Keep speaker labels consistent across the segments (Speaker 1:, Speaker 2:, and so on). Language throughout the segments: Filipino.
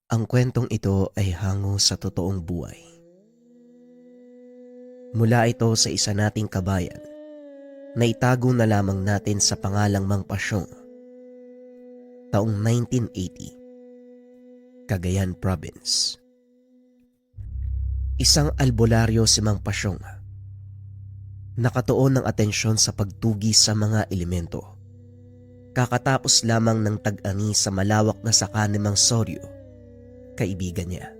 Speaker 1: Ang kwentong ito ay hango sa totoong buhay. Mula ito sa isa nating kabayan na itago na lamang natin sa pangalang Mang Pasyong. Taong 1980, Cagayan Province. Isang albularyo si Mang Pasyong. Nakatuon ng atensyon sa pagtugi sa mga elemento. Kakatapos lamang ng tag-ani sa malawak na saka ni Mang Soryo, kaibigan niya.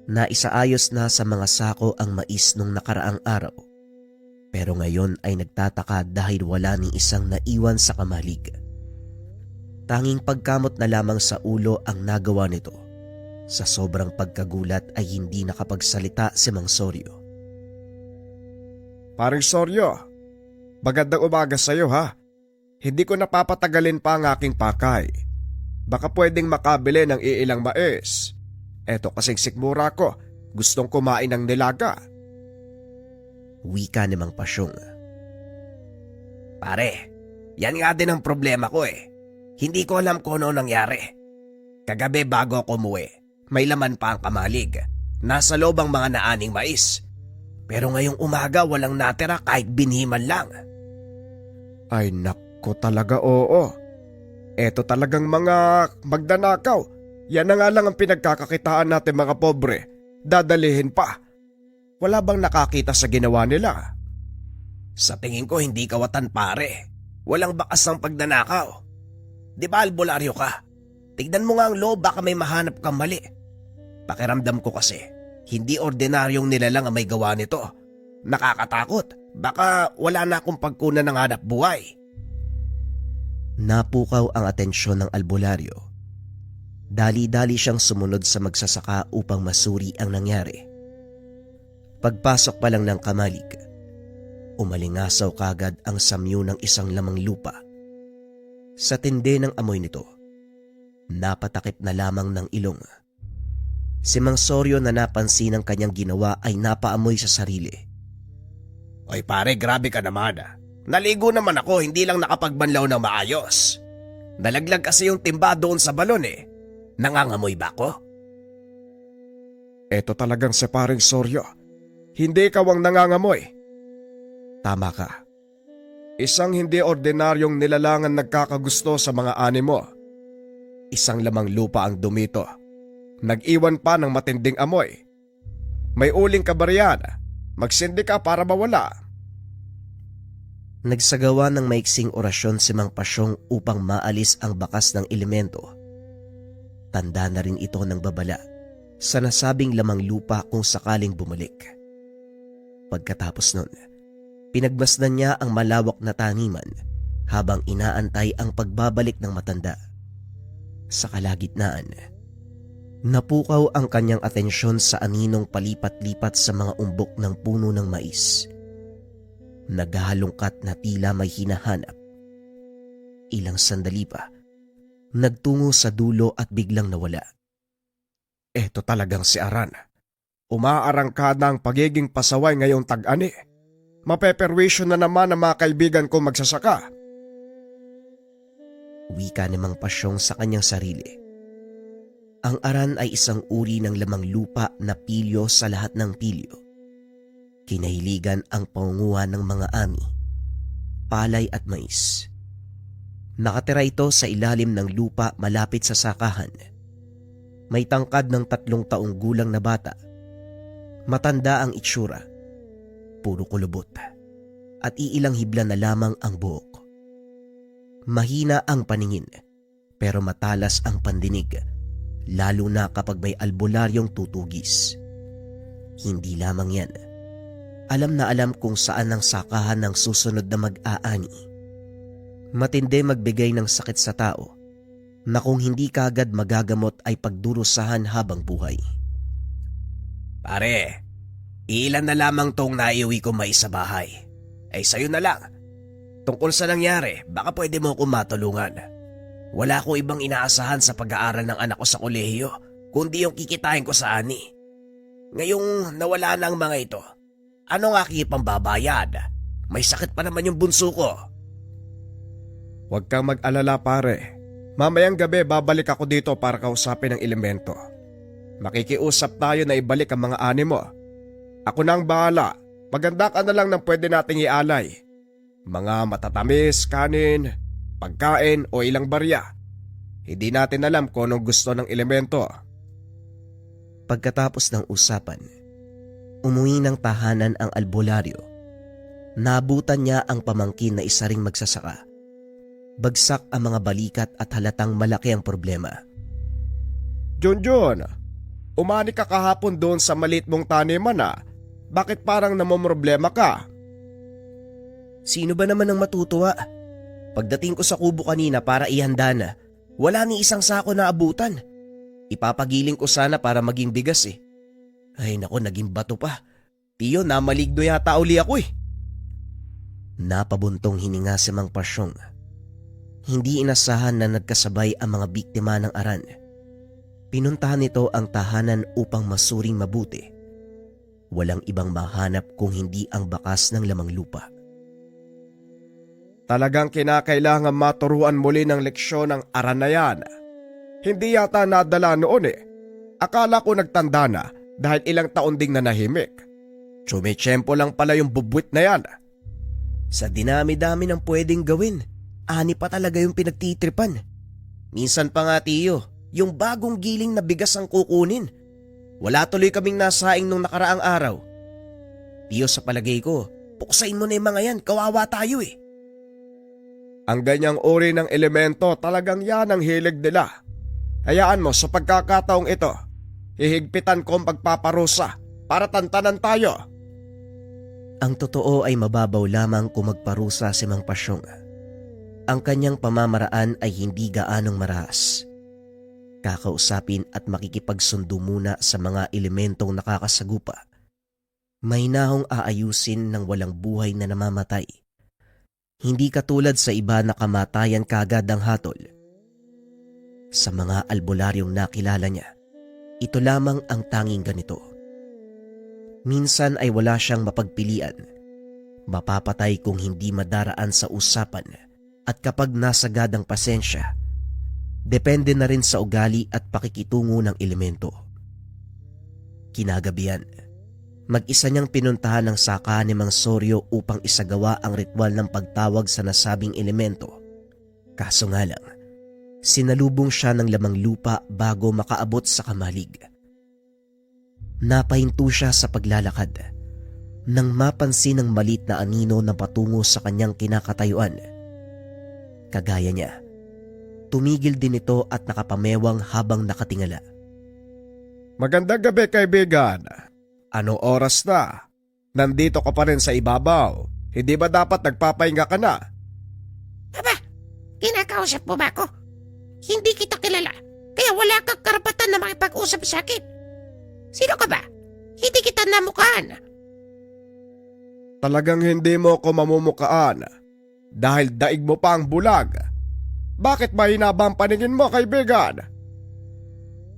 Speaker 1: Naisaayos na sa mga sako ang mais nung nakaraang araw. Pero ngayon ay nagtataka dahil wala ni isang naiwan sa kamalig. Tanging pagkamot na lamang sa ulo ang nagawa nito. Sa sobrang pagkagulat ay hindi nakapagsalita si Mang Soryo.
Speaker 2: Paring Soryo, magandang umaga sa'yo ha. Hindi ko napapatagalin pa ang aking pakay. Baka pwedeng makabili ng iilang mais. Eto kasing sikmura ko, gustong kumain ng nilaga.
Speaker 1: Wika ni Mang Pasyong.
Speaker 3: Pare, yan nga din ang problema ko eh. Hindi ko alam kung ano nangyari. Kagabi bago ako umuwi, may laman pa ang kamalig. Nasa loob ang mga naaning mais. Pero ngayong umaga walang natira kahit binhiman lang.
Speaker 2: Ay nako talaga oo. Eto talagang mga magdanakaw. Yan na nga lang ang pinagkakakitaan natin mga pobre. Dadalihin pa. Wala bang nakakita sa ginawa nila?
Speaker 3: Sa tingin ko hindi kawatan pare. Walang bakas ng pagdanakaw. Di ba albularyo ka? Tignan mo nga ang loob baka may mahanap kang mali. Pakiramdam ko kasi, hindi ordinaryong nilalang ang may gawa nito. Nakakatakot. Baka wala na akong pagkunan ng hanap buhay.
Speaker 1: Napukaw ang atensyon ng albularyo. Dali-dali siyang sumunod sa magsasaka upang masuri ang nangyari. Pagpasok pa lang ng kamalig, umalingasaw kagad ang samyo ng isang lamang lupa. Sa tindi ng amoy nito, napatakip na lamang ng ilong. Si Mang Soryo na napansin ang kanyang ginawa ay napaamoy sa sarili.
Speaker 3: Oy pare, grabe ka naman ah. Naligo naman ako, hindi lang nakapagbanlaw ng maayos. Nalaglag kasi yung timba doon sa balon eh. Nangangamoy ba ako?
Speaker 2: Eto talagang si paring Soryo. Hindi ikaw ang nangangamoy.
Speaker 1: Tama ka.
Speaker 2: Isang hindi ordinaryong nilalangan nagkakagusto sa mga animo. Isang lamang lupa ang dumito. Nag-iwan pa ng matinding amoy. May uling ka ba riyan? Magsindi ka para mawala.
Speaker 1: Nagsagawa ng maiksing orasyon si Mang Pasyong upang maalis ang bakas ng elemento. Tanda na rin ito ng babala sa nasabing lamang lupa kung sakaling bumalik. Pagkatapos nun, pinagmasdan niya ang malawak na taniman habang inaantay ang pagbabalik ng matanda. Sa kalagitnaan, napukaw ang kanyang atensyon sa aninong palipat-lipat sa mga umbok ng puno ng mais. Naghahalongkat na tila may hinahanap. Ilang sandali pa, nagtungo sa dulo at biglang nawala.
Speaker 2: Eto talagang si Aran. Umaarangkada ang pagiging pasaway ngayong tag-ani. Mapeperwisyo na naman ang mga kaibigan ko magsasaka.
Speaker 1: Wika ni Mang Pasyong sa kanyang sarili. Ang Aran ay isang uri ng lamang lupa na pilyo sa lahat ng pilyo. Kinahiligan ang pangunguha ng mga ani, palay at mais. Nakatira ito sa ilalim ng lupa malapit sa sakahan. May tangkad ng 3 taong gulang na bata. Matanda ang itsura. Puro kulubot. At iilang hibla na lamang ang buhok. Mahina ang paningin, pero matalas ang pandinig, lalo na kapag may albularyong tutugis. Hindi lamang yan. Alam na alam kung saan ang sakahan ng susunod na mag-aani. Matindi magbigay ng sakit sa tao na kung hindi kagad magagamot ay pagdurusahan habang buhay.
Speaker 3: Pare, ilan na lamang tong naiuwi ko mais sa bahay. Ay sa'yo na lang. Tungkol sa nangyari, baka pwede mo akong matulungan. Wala akong ibang inaasahan sa pag-aaral ng anak ko sa kolehiyo, kundi yung kikitain ko sa ani. Ngayong nawala na ang mga ito, ano nga kikipambabayad? May sakit pa naman yung bunso ko.
Speaker 2: Huwag kang mag-alala pare. Mamayang gabi babalik ako dito para kausapin ang elemento. Makikiusap tayo na ibalik ang mga ani mo. Ako na ang bahala. Maganda ka na lang ng pwede nating ialay. Mga matatamis, kanin, pagkain o ilang barya. Hindi natin alam kung anong gusto ng elemento.
Speaker 1: Pagkatapos ng usapan, umuwi ng tahanan ang albularyo. Naabutan niya ang pamangkin na isa ring magsasaka. Bagsak ang mga balikat at halatang malaki ang problema.
Speaker 2: Junjun, umani ka kahapon doon sa maliit mong taniman. Bakit parang namomroblema ka?
Speaker 1: Sino ba naman ang matutuwa? Pagdating ko sa kubo kanina para ihanda na, wala ni isang sako na abutan. Ipapagiling ko sana para maging bigas eh. Ay nako, naging bato pa. Tiyo, namaligno yata uli ako eh. Napabuntong hininga si Mang Pasyong. Hindi inasahan na nagkasabay ang mga biktima ng aran. Pinuntahan nito ang tahanan upang masuring mabuti. Walang ibang mahanap kung hindi ang bakas ng lamang lupa.
Speaker 2: Talagang kinakailangan maturuan muli ng leksyon ng aran na yan. Hindi yata nadala noon eh. Akala ko nagtanda na dahil ilang taon ding nanahimik. Tsumechempo lang pala yung bubwit na yan.
Speaker 1: Sa dinami-dami ng pwedeng gawin, ani pa talaga yung pinagtitripan. Minsan pa nga tiyo, yung bagong giling na bigas ang kukunin. Wala tuloy kaming nasaing nung nakaraang araw. Tiyo, sa palagay ko, puksain mo na yung mga yan, kawawa tayo eh.
Speaker 2: Ang ganyang uri ng elemento talagang yan ang hilig nila. Hayaan mo sa pagkakataong ito, hihigpitan ko ang pagpaparusa para tantanan tayo.
Speaker 1: Ang totoo ay mababaw lamang kung magparusa si Mang Pasyong. Ang kanyang pamamaraan ay hindi gaanong marahas. Kakausapin at makikipagsundo muna sa mga elementong nakakasagupa. Mahinahong aayusin ng walang buhay na namamatay. Hindi katulad sa iba na kamatayan kagad ang hatol. Sa mga albularyong nakilala niya, ito lamang ang tanging ganito. Minsan ay wala siyang mapagpilian. Mapapatay kung hindi madaraan sa usapan at kapag nasagad ang pasensya, depende na rin sa ugali at pakikitungo ng elemento. Kinagabihan, mag-isa niyang pinuntahan ang saka ni Mang Soryo upang isagawa ang ritual ng pagtawag sa nasabing elemento. Kaso nga lang, sinalubong siya ng lamang lupa bago makaabot sa kamalig. Napahinto siya sa paglalakad nang mapansin ng malit na anino na patungo sa kanyang kinakatayuan. Kagaya niya, tumigil din ito at nakapamewang habang nakatingala.
Speaker 2: Magandang gabi, kaibigan. Anong oras na? Nandito ka pa rin sa ibabaw. Hindi ba dapat nagpapahinga ka na?
Speaker 4: Aba, kinakausap mo ba ako? Hindi kita kilala, kaya wala kang karapatan na makipag-usap sa akin. Sino ka ba? Hindi kita namukhaan.
Speaker 2: Talagang hindi mo ako mamumukaan dahil daig mo pa ang bulag. Bakit mahina ba ang paningin mo, kaibigan?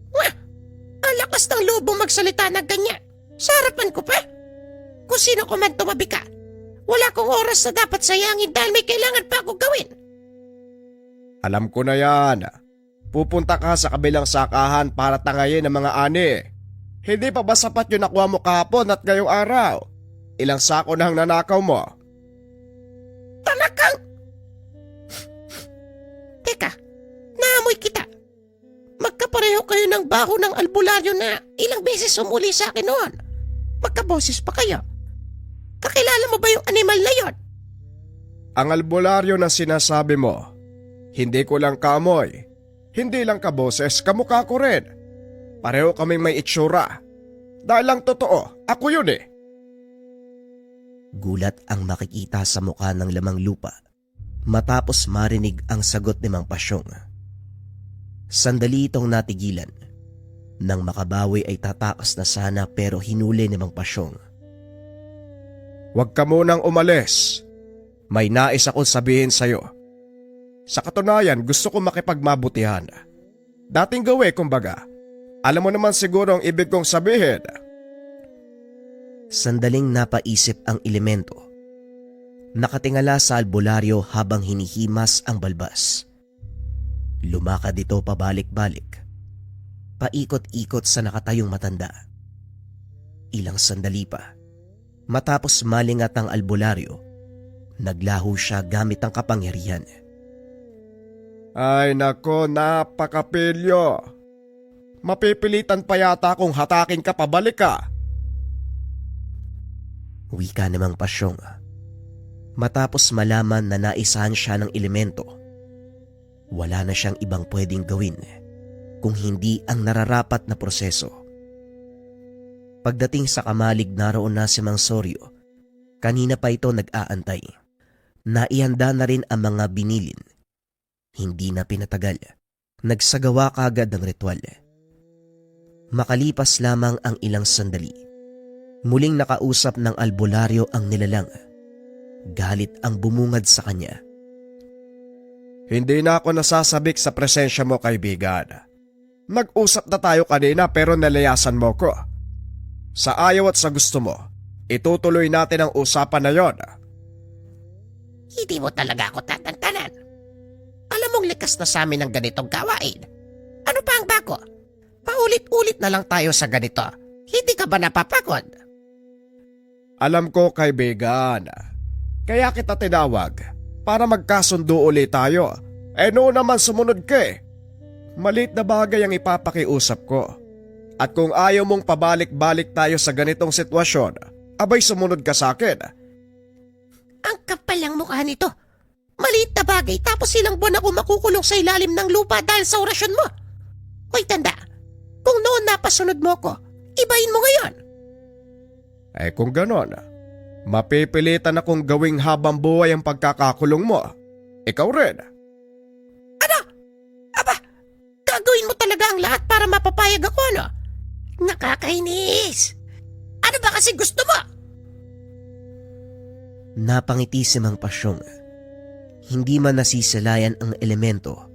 Speaker 4: Wah! Ang lakas ng lobo magsalita na ganyan. Sa harapan ko pa. Kung sino ko man tumabi ka, wala kong oras na dapat sayangin dahil may kailangan pa akong gawin.
Speaker 2: Alam ko na yan. Pupunta ka sa kabilang sakahan para tangayin ang mga ani. Hindi pa ba sapat yung nakuha mo kahapon at ngayong araw? Ilang sako na ang nanakaw mo?
Speaker 4: Talagang... Teka, naamoy kita. Magkapareho kayo ng baho ng albularyo na ilang beses umuli sa akin noon. Magkaboses pa kayo. Kakilala mo ba yung animal na yon?
Speaker 2: Ang albularyo na sinasabi mo, hindi ko lang kaamoy. Hindi lang kaboses, kamukha ko rin. Pareho kaming may itsura. Dahil lang totoo, ako yun eh.
Speaker 1: Gulat ang makikita sa mukha ng lamang lupa matapos marinig ang sagot ni Mang Pasyong. Sandali itong natigilan. Nang makabawi ay tatakas na sana pero hinuli ni Mang Pasyong.
Speaker 2: Huwag ka munang umalis. May nais akong sabihin sa'yo. Sa katunayan, gusto ko makipagmabutihan. Dating gawe, kumbaga. Alam mo naman siguro ang ibig kong sabihin.
Speaker 1: Sandaling napaisip ang elemento. Nakatingala sa albularyo habang hinihimas ang balbas. Lumakad ito pabalik-balik. paikot-ikot sa nakatayong matanda. Ilang sandali pa, matapos malingat ang albularyo, naglaho siya gamit ang kapangyarihan.
Speaker 2: Ay nako, napakapilyo. Mapipilitan pa yata kung hatakin ka pabalik ka.
Speaker 1: Wika namang Pasyong. Matapos malaman na naisahan siya ng elemento, wala na siyang ibang pwedeng gawin kung hindi ang nararapat na proseso. Pagdating sa kamalig, naroon na si Mang Soryo. Kanina pa ito nag-aantay. Naihanda na rin ang mga binilin. Hindi na pinatagal. Nagsagawa kagad ng ritual. Makalipas lamang ang ilang sandali, muling nakausap ng albularyo ang nilalang. Galit ang bumungad sa kanya.
Speaker 2: Hindi na ako nasasabik sa presensya mo, kaibigan. Nag-usap na tayo kanina pero nalayasan mo ko. Sa ayaw at sa gusto mo, itutuloy natin ang usapan na yon.
Speaker 4: Hindi mo talaga ako tatantanan. Alam mong likas na sa amin ang ganitong gawain. Ano pa ang bago? Paulit-ulit na lang tayo sa ganito. Hindi ka ba napapagod?
Speaker 2: Alam ko, kaibigan. Kaya kita tinawag para magkasundo ulit tayo. Noon naman sumunod ka eh. Malit na bagay ang ipapakiusap ko. At kung ayaw mong pabalik-balik tayo sa ganitong sitwasyon, abay sumunod ka sa akin.
Speaker 4: Ang kapal ang mukha nito. Maliit na bagay tapos ilang buwan ako makukulong sa ilalim ng lupa dahil sa orasyon mo. Hoy tanda, kung noon napasunod mo ko, ibahin mo ngayon.
Speaker 2: Kung ganon, mapipilitan akong gawing habang buhay ang pagkakakulong mo. Ikaw rin.
Speaker 4: Ano? Aba, gagawin mo talaga ang lahat para mapapayag ako, ano? Nakakainis. Ano ba kasi gusto mo?
Speaker 1: Napangiti si Mang Pasyong. Hindi man nasisilayan ang elemento,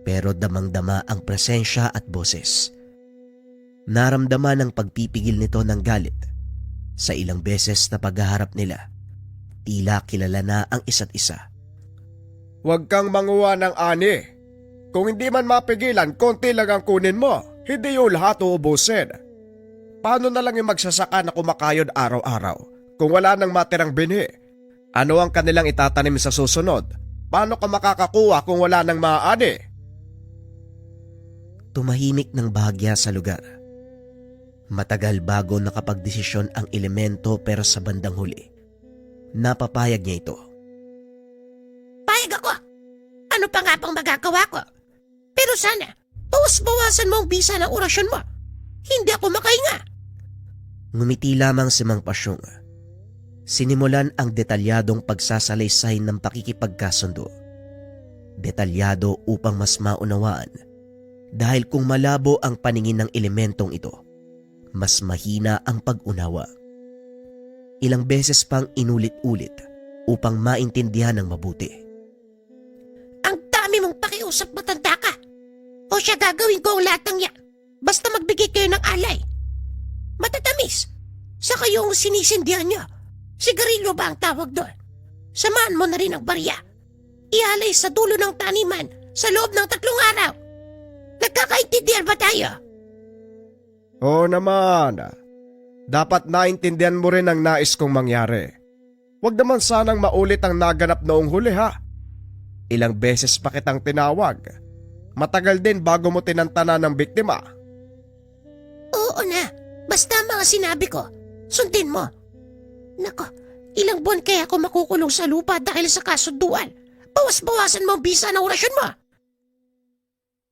Speaker 1: pero damang-dama ang presensya at boses. Naramdaman ang pagpipigil nito ng galit. Sa ilang beses na paghaharap nila, tila kilala na ang isa't isa.
Speaker 2: Huwag kang manguha ng ani. Kung hindi man mapigilan, konti lang ang kunin mo. Hindi yung lahat uubusin. Paano na lang yung magsasaka na kumakayod araw-araw kung wala nang matirang binhi? Ano ang kanilang itatanim sa susunod? Paano ka makakakuha kung wala nang maaani?
Speaker 1: Tumahimik ng bahagya sa lugar. Matagal bago nakapagdesisyon ang elemento, pero sa bandang huli, napapayag niya ito.
Speaker 4: Payag ako. Ano pa nga pang magagawa ko? Pero sana, bawas-bawasan mo ang bisa ng orasyon mo. Hindi ako makahinga.
Speaker 1: Ngumiti lamang si Mang Pasyong. Sinimulan ang detalyadong pagsasalaysay ng pakikipagkasundo. Detalyado upang mas maunawaan, dahil kung malabo ang paningin ng elementong ito, mas mahina ang pag-unawa. Ilang beses pang inulit-ulit upang maintindihan ng mabuti.
Speaker 4: Ang dami mong pakiusap, matanda ka. O siya, gagawin ko ang lahat ng yan. Basta magbigay kayo ng alay. Matatamis. Saka yung sinisindihan niyo. Sigarilyo ba ang tawag doon? Samahan mo na rin ang barya. Ialay sa dulo ng taniman sa loob ng 3 araw. Nagkakaintindihan ba tayo?
Speaker 2: Oo naman. Dapat naintindihan mo rin ang nais kong mangyari. Huwag naman sanang maulit ang naganap noong huli, ha? Ilang beses pa kitang tinawag. Matagal din bago mo tinantana ng biktima.
Speaker 4: Oo na. Basta mga sinabi ko, sundin mo. Nako, ilang buwan kaya ako makukulong sa lupa dahil sa kasunduan? Bawas-bawasan mo ang bisa ng orasyon mo.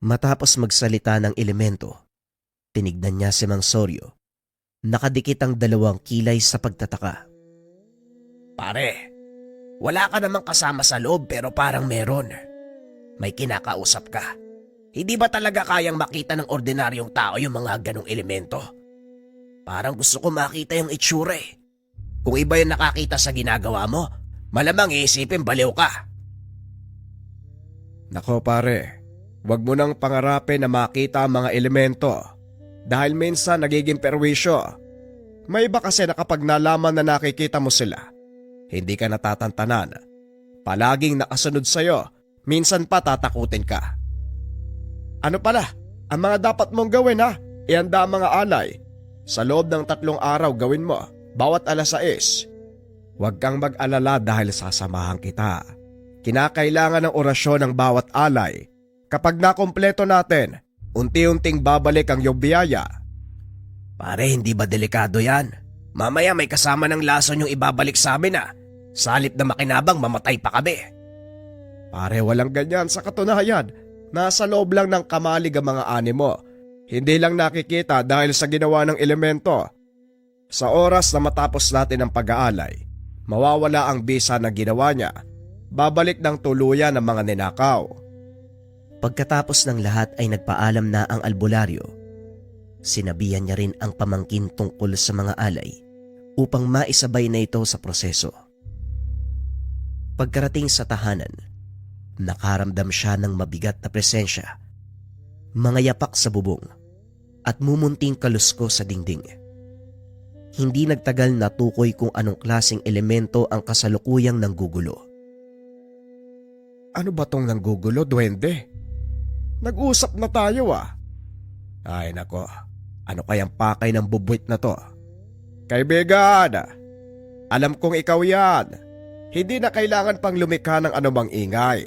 Speaker 1: Matapos magsalita ng elemento, tinignan niya si Mang Soryo. Nakadikit ang 2 kilay sa pagtataka.
Speaker 3: Pare, wala ka namang kasama sa loob pero parang meron. May kinakausap ka. Hindi ba talaga kayang makita ng ordinaryong tao yung mga ganong elemento? Parang gusto ko makita yung itsura eh. Kung iba yung nakakita sa ginagawa mo, malamang iisipin baliw ka.
Speaker 2: Nako pare, huwag mo nang pangarapin na makita ang mga elemento dahil minsan nagiging perwisyo. May iba kasi na kapag nalaman na nakikita mo sila, hindi ka natatantanan. Palaging nakasunod sa'yo, minsan pa tatakutin ka. Ano pala, Ang mga dapat mong gawin ha, ihanda ang mga alay. Sa loob ng 3 araw gawin mo, bawat alas 6. Huwag kang mag-alala dahil sasamahan kita. Kinakailangan ng orasyon ng bawat alay. Kapag nakompleto natin, unti-unting babalik ang iyong biyaya.
Speaker 3: Pare, hindi ba delikado yan? Mamaya may kasama ng lason yung ibabalik sa amin ah. Sa halip na makinabang, mamatay pa kami.
Speaker 2: Pare, walang ganyan sa katunayan. Nasa loob lang ng kamalig ang mga animo. Hindi lang nakikita dahil sa ginawa ng elemento. Sa oras na matapos natin ang pag-aalay, mawawala ang bisa na ginawa niya. Babalik ng tuluyan ang mga ninakaw.
Speaker 1: Pagkatapos ng lahat ay nagpaalam na ang albularyo. Sinabihan niya rin ang pamangkin tungkol sa mga alay upang maisabay na ito sa proseso. Pagkarating sa tahanan, nakaramdam siya ng mabigat na presensya, mga yapak sa bubong at mumunting kalusko sa dingding. Hindi nagtagal natukoy kung anong klaseng elemento ang kasalukuyang nanggugulo.
Speaker 2: Ano ba tong nanggugulo, duwende? Nag-usap na tayo ah. Ay nako, ano kayang pakay ng bubuit na to? Kaibigan, alam kong ikaw yan. Hindi na kailangan pang lumikha ng anumang ingay.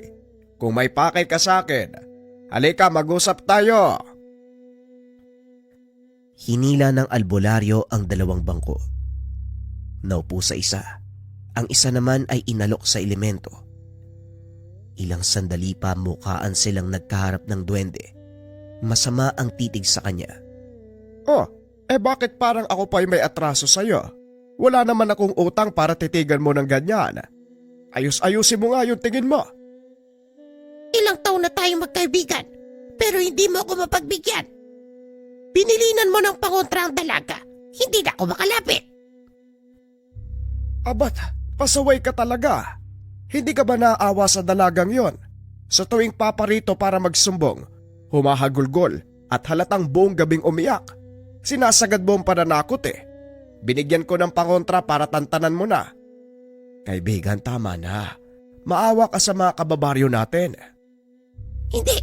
Speaker 2: Kung may pakay ka sa akin, halika mag-usap tayo.
Speaker 1: Hinila ng albularyo ang 2 bangko. Naupo sa isa. Ang isa naman ay inalok sa elemento. Ilang sandali pa mukhaan silang nagkaharap ng duwende. Masama ang titig sa kanya.
Speaker 2: Oh, bakit parang ako pa'y may atraso sa'yo? Wala naman akong utang para titigan mo ng ganyan. Ayos-ayusin mo nga yung tingin mo.
Speaker 4: Ilang taon na tayong magkaibigan, pero hindi mo ako mapagbigyan. Binilinan mo ng pangontra ang dalaga, hindi na ako makalapit.
Speaker 2: Abat, pasaway ka talaga. Hindi ka ba naaawa sa dalagang yon? Sa tuwing paparito para magsumbong, humahagulgol at halatang buong gabing umiyak. Sinasagad mo ang pananakot eh. Binigyan ko ng pangontra para tantanan mo na. Kaibigan, tama na. Maawa ka sa mga kababaryo natin.
Speaker 4: Hindi,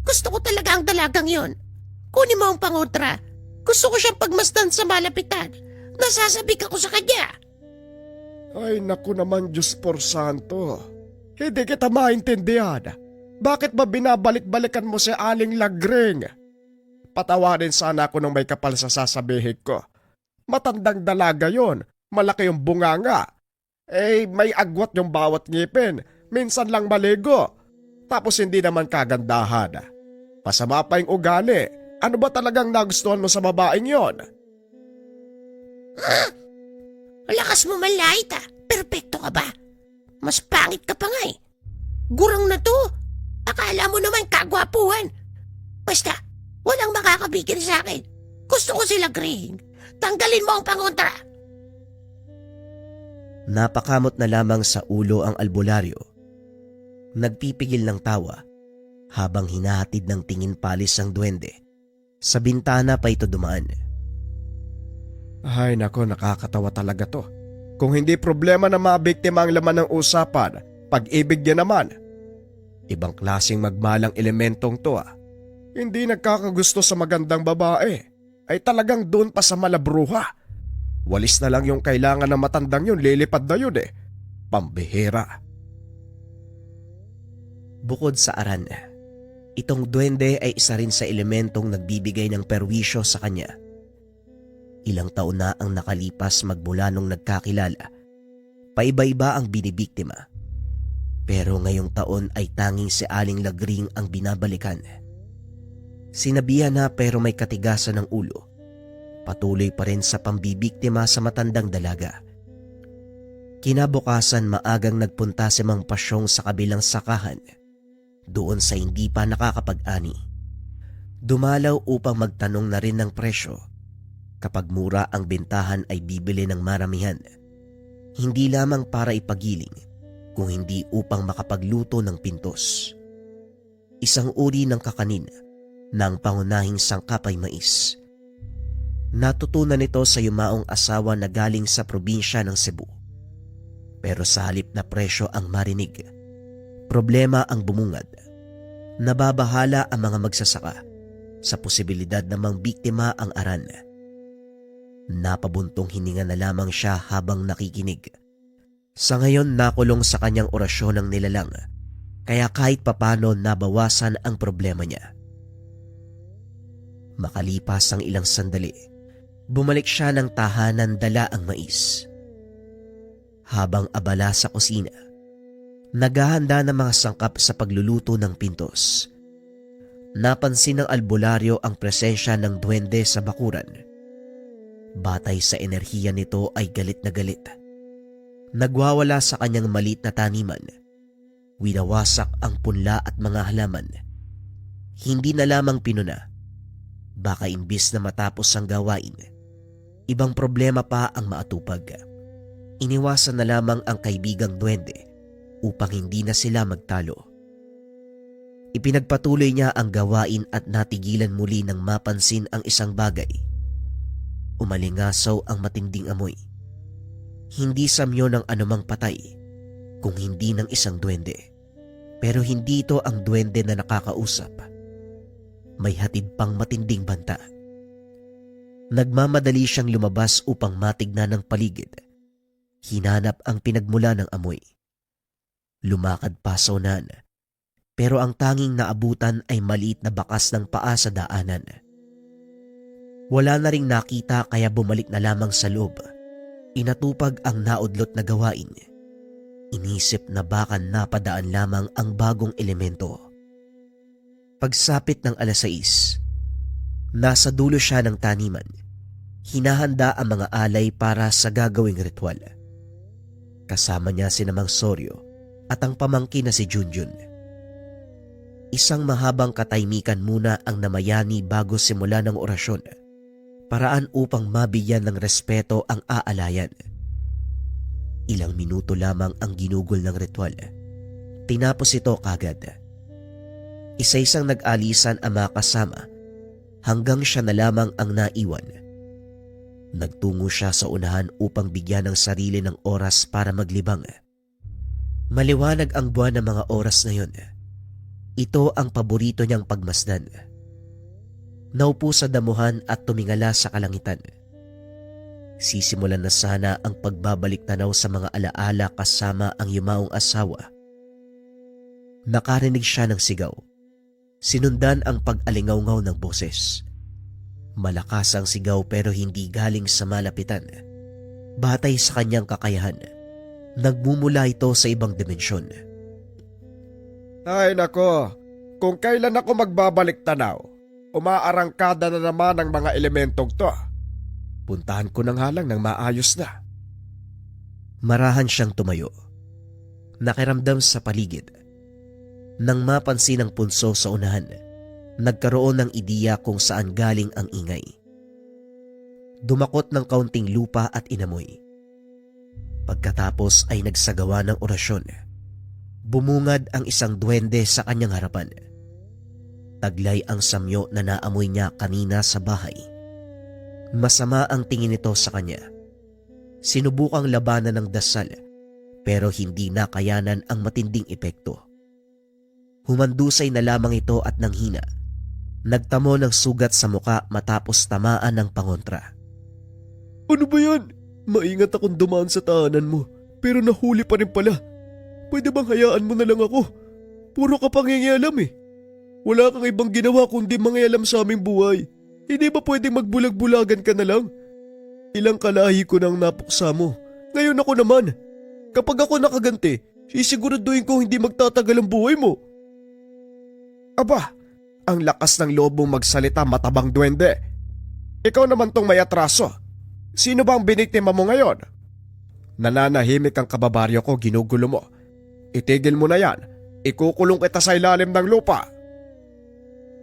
Speaker 4: gusto ko talaga ang dalagang yon. Kunin mo ang pangontra. Gusto ko siyang pagmasdan sa malapitan. Nasasabik ako sa kanya.
Speaker 2: Ay naku naman, Diyos por santo. Hindi kita maintindihan. Bakit ba binabalik-balikan mo si Aling Lagring? Patawarin sana ako nung may kapal sa sasabihin ko. Matandang dalaga yon, malaki yung bunganga. May agwat yung bawat ngipin, minsan lang maligo. Tapos hindi naman kagandahan. Pasama pa yung ugali. Ano ba talagang nagustuhan mo sa babaeng yon?
Speaker 4: Lakas mo malait ah. Perpekto ka ba? Mas pangit ka pa nga eh. Gurang na to. Akala mo naman kagwapuhan. Basta, walang makakabigil sa akin. Gusto ko sila green. Tanggalin mo ang pangontra.
Speaker 1: Napakamot na lamang sa ulo ang albularyo. Nagpipigil ng tawa habang hinahatid ng tingin palis ang duwende. Sa bintana pa ito dumaan.
Speaker 2: Ay nako, nakakatawa talaga to. Kung hindi problema na mabiktima ang laman ng usapan, pag-ibig niya naman. Ibang klaseng magmalang elementong to ah. Hindi nagkakagusto sa magandang babae. Ay talagang doon pa sa malabruha. Walis na lang yung kailangan ng matandang yun, lilipad na yun eh. Pambihira.
Speaker 1: Bukod sa aran, itong duwende ay isa rin sa elementong nagbibigay ng perwisyo sa kanya. Ilang taon na ang nakalipas magmula nung nagkakilala. Paiba-iba ang binibiktima. Pero ngayong taon ay tanging si Aling Lagring ang binabalikan. Sinabihan na pero may katigasan ng ulo. Patuloy pa rin sa pambibiktima sa matandang dalaga. Kinabukasan maagang nagpunta si Mang Pasyong sa kabilang sakahan. Doon sa hindi pa nakakapag-ani. Dumalaw upang magtanong na rin ng presyo. Kapag mura ang bentahan ay bibili ng maramihan. Hindi lamang para ipagiling, kung hindi upang makapagluto ng pintos. Isang uri ng kakanin ng pangunahing sangkap ay mais. Natutunan ito sa yumaong asawa na galing sa probinsya ng Cebu. Pero sa halip na presyo ang marinig, problema ang bumungad. Nababahala ang mga magsasaka sa posibilidad na mang biktima ang Aran. Napabuntong hininga na lamang siya habang nakikinig. Sa ngayon nakulong sa kanyang orasyon ng nilalang, kaya kahit papano nabawasan ang problema niya. Makalipas ang ilang sandali, bumalik siya ng tahanan dala ang mais. Habang abala sa kusina, naghahanda ng mga sangkap sa pagluluto ng pintos. Napansin ng albularyo ang presensya ng duwende sa bakuran. Batay sa enerhiya nito ay galit na galit. Nagwawala sa kanyang maliit na taniman. Winawasak ang punla at mga halaman. Hindi na lamang pinuna. Baka imbis na matapos ang gawain, ibang problema pa ang maatupag. Iniwasan na lamang ang kaibigang duwende upang hindi na sila magtalo. Ipinagpatuloy niya ang gawain at natigilan muli nang mapansin ang isang bagay. Umalingasaw ang matinding amoy. Hindi samyo ng anumang patay, kung hindi ng isang duwende. Pero hindi ito ang duwende na nakakausap. May hatid pang matinding banta. Nagmamadali siyang lumabas upang matignan ang paligid. Hinanap ang pinagmula ng amoy. Lumakad pa sa unahan, pero ang tanging naabutan ay maliit na bakas ng paa sa daanan. Wala na ring nakita kaya bumalik na lamang sa loob. Inatupag ang naudlot na gawain. Inisip na baka napadaan lamang ang bagong elemento. Pagsapit ng 6:00, nasa dulo siya ng taniman. Hinahanda ang mga alay para sa gagawing ritual. Kasama niya si Mang Soryo at ang pamangkin na si Junjun. Isang mahabang katahimikan muna ang namayani bago simula ng orasyon. Paraan upang mabigyan ng respeto ang aalayan. Ilang minuto lamang ang ginugol ng ritual. Tinapos ito kagad. Isa-isang nag-alisan ang mga kasama hanggang siya na lamang ang naiwan. Nagtungo siya sa unahan upang bigyan ng sarili ng oras para maglibang. Maliwanag ang buwan ng mga oras na yun. Ito ang paborito niyang pagmasdan. Naupo sa damuhan at tumingala sa kalangitan. Sisimulan na sana ang pagbabalik tanaw sa mga alaala kasama ang yumaong asawa. Nakarinig siya ng sigaw. Sinundan ang pag-alingaw-ngaw ng boses. Malakas ang sigaw pero hindi galing sa malapitan. Batay sa kanyang kakayahan, nagmumula ito sa ibang dimensyon.
Speaker 2: Ay nako, kung kailan ako magbabalik tanaw, umaarangkada na naman ang mga elementong to. Puntahan ko nang halang ng maayos na.
Speaker 1: Marahan siyang tumayo. Nakiramdam sa paligid. Nang mapansin ang punso sa unahan, nagkaroon ng ideya kung saan galing ang ingay. Dumakot ng kaunting lupa at inamoy. Pagkatapos ay nagsagawa ng orasyon. Bumungad ang isang duwende sa kanyang harapan. Taglay ang samyo na naamoy niya kanina sa bahay. Masama ang tingin nito sa kanya. Sinubukang labanan ng dasal pero hindi nakayanan ang matinding epekto. Humandusay na lamang ito at nanghina. Nagtamo ng sugat sa muka matapos tamaan ng pangontra.
Speaker 2: Ano ba yan? Maingat akong dumaan sa tahanan mo, pero nahuli pa rin pala. Pwede bang hayaan mo na lang ako? Puro ka pangingialam eh. Wala kang ibang ginawa kundi mangialam sa aming buhay. Hindi ba pwedeng magbulag-bulagan ka na lang? Ilang kalahi ko nang napuksa mo. Ngayon ako naman. Kapag ako nakaganti, sisiguraduhin ko hindi magtatagal ang buhay mo. Aba, ang lakas ng loob mong magsalita, matabang duwende. Ikaw naman tong may atraso. Sino ba ang biniktima mo ngayon? Nananahimik ang kababaryo ko, ginugulo mo. Itigil mo na yan. Ikukulong kita sa ilalim ng lupa.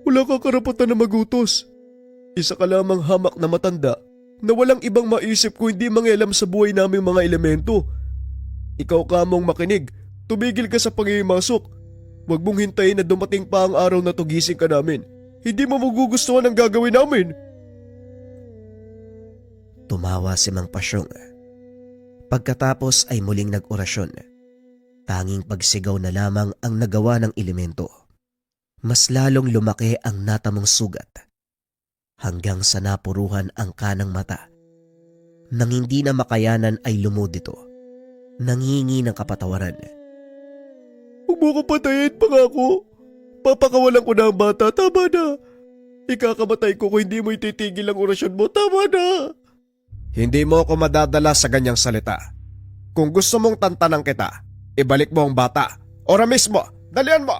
Speaker 2: Wala ka karapatan na magutos. Isa ka lamang hamak na matanda na walang ibang maisip kung hindi mangialam sa buhay naming mga elemento. Ikaw kamong makinig, tumigil ka sa pangimasok. Huwag mong hintayin na dumating pa ang araw na tugising ka namin. Hindi mo magugustuhan ang gagawin namin.
Speaker 1: Tumawa si Mang Pasyong. Pagkatapos ay muling nag-orasyon. Tanging pagsigaw na lamang ang nagawa ng elemento. Mas lalong lumaki ang natamong sugat hanggang sa napuruhan ang kanang mata. Nang hindi na makayanan ay lumod ito, nangingi ng kapatawaran.
Speaker 2: Huwag mo ko patayin, pangako. Papakawalan ko na ang bata, tama na. Ikakamatay ko kung hindi mo ititigil ang orasyon mo, tama na. Hindi mo ako madadala sa ganyang salita. Kung gusto mong tantanan kita, ibalik mo ang bata. Ora mismo, dalian mo.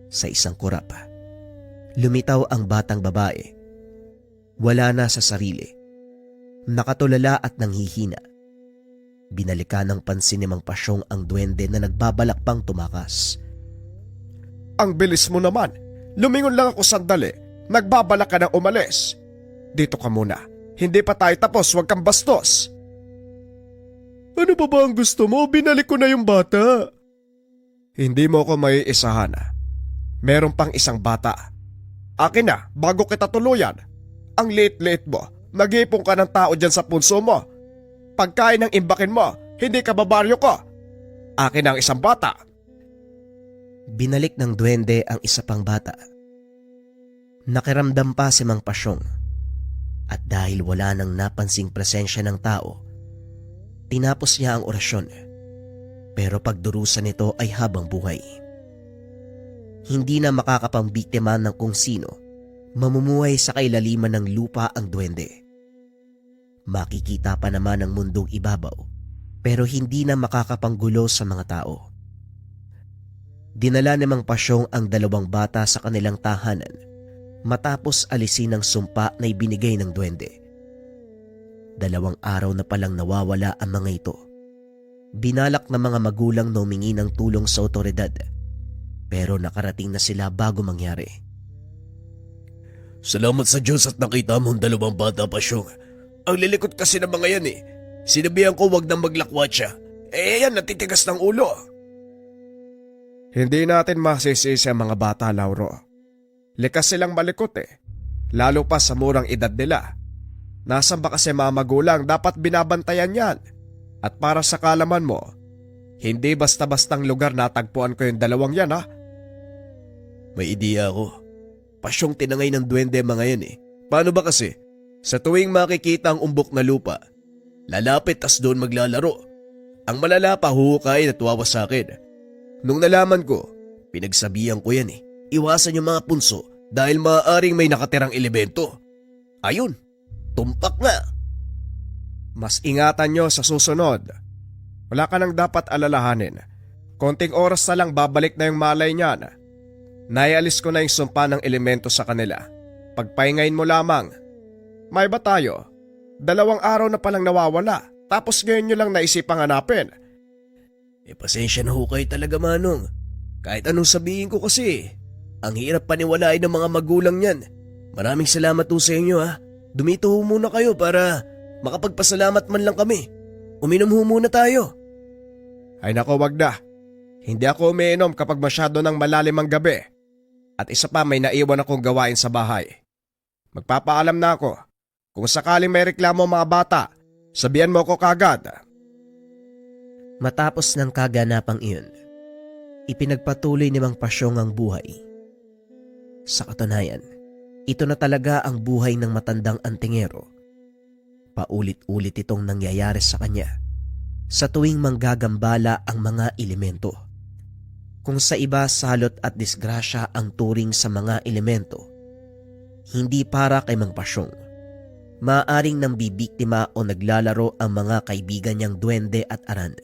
Speaker 1: Sa isang kurap, lumitaw ang batang babae. Wala na sa sarili. Nakatulala at nanghihina. Binalikan ng pansin ni Mang Pasyong ang duwende na nagbabalak pang tumakas.
Speaker 2: Ang bilis mo naman. Lumingon lang ako sandali. Nagbabalak ka na umalis. Dito ka muna. Hindi pa tayo tapos, huwag kang bastos. Ano pa ba ang gusto mo? Binalik ko na yung bata. Hindi mo ako maiisahan. Meron pang isang bata. Akin na, bago kita tuluyan. Ang liit-liit mo. Nag-iipon ka ng tao dyan sa punso mo. Pagkain ng imbakin mo, hindi ka babaryo ko. Akin ang isang bata.
Speaker 1: Binalik ng duwende ang isa pang bata. Nakiramdam pa si Mang Pasyong. At dahil wala nang napansing presensya ng tao, tinapos niya ang orasyon. Pero pagdurusa nito ay habang buhay. Hindi na makakapambiktima ng kung sino, mamumuhay sa kailaliman ng lupa ang duwende. Makikita pa naman ang mundong ibabaw, pero hindi na makakapanggulo sa mga tao. Dinala ni Mang Pasyong ang dalawang bata sa kanilang tahanan matapos alisin ang sumpa na ibinigay ng duwende. 2 araw na palang nawawala ang mga ito. Binalak ng mga magulang na humingi ng tulong sa otoridad, pero nakarating na sila bago mangyari.
Speaker 3: Salamat sa Diyos at nakita mo ang 2 bata, Pasyong. Ang lilikot kasi ng mga yan eh. Sinabihan ko wag nang maglakwat siya. Yan, natitigas ng ulo.
Speaker 2: Hindi natin masisisi ang mga bata, Lauro. Likas silang malikot eh. Lalo pa sa murang edad nila. Nasaan ba kasi mga magulang, dapat binabantayan yan. At para sa kalaman mo, hindi basta-bastang lugar natagpuan ko yung 2 yan ha.
Speaker 3: May ideya ako. Pasyong tinangay ng duwende mga yan eh. Paano ba kasi? Sa tuwing makikita ang umbok na lupa, lalapit tas doon maglalaro. Ang malala pa huhukain at wawasakin. Nung nalaman ko, pinagsabihan ko yan eh. Iwasan yung mga punso dahil maaaring may nakatirang elemento. Ayun, tumpak nga.
Speaker 2: Mas ingatan nyo sa susunod. Wala ka nang dapat alalahanin. Konting oras na lang babalik na yung malay niyan. Naialis ko na yung sumpa ng elemento sa kanila. Pagpahingayin mo lamang. May ba tayo? 2 araw na palang nawawala. Tapos ngayon nyo lang naisipang hanapin.
Speaker 3: Pasensya na ho kayo talaga, Manong. Kahit anong sabihin ko kasi, ang hirap paniwalain ng mga magulang niyan. Maraming salamat ho sa inyo ha. Dumito ho muna kayo para makapagpasalamat man lang kami. Uminom ho muna tayo.
Speaker 2: Ay nako, wag na. Hindi ako umiinom kapag masyado ng malalim ang gabi. At isa pa, may naiwan akong gawain sa bahay. Magpapaalam na ako. Kung sakaling may reklamo mga bata, sabihan mo ko kagad.
Speaker 1: Matapos ng kaganapang iyon, ipinagpatuloy ni Mang Pasyong ang buhay. Sa katunayan, ito na talaga ang buhay ng matandang antingero. Paulit-ulit itong nangyayari sa kanya sa tuwing manggagambala ang mga elemento. Kung sa iba salot at disgrasya ang turing sa mga elemento, hindi para kay Mang Pasyong. Maaaring nang bibiktima o naglalaro ang mga kaibigan niyang duwende at aran.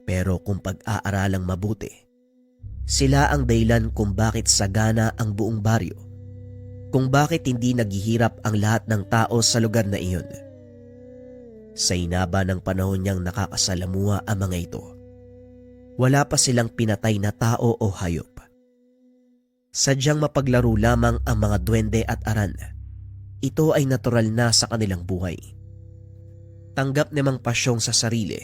Speaker 1: Pero kung pag-aaralang mabuti, sila ang dahilan kung bakit sagana ang buong baryo, kung bakit hindi naghihirap ang lahat ng tao sa lugar na iyon. Sa inaba ng panahon niyang nakakasalamuha ang mga ito, wala pa silang pinatay na tao o hayop. Sadyang mapaglaro lamang ang mga duwende at aran. Ito ay natural na sa kanilang buhay. Tanggap ni Mang Pasyong sa sarili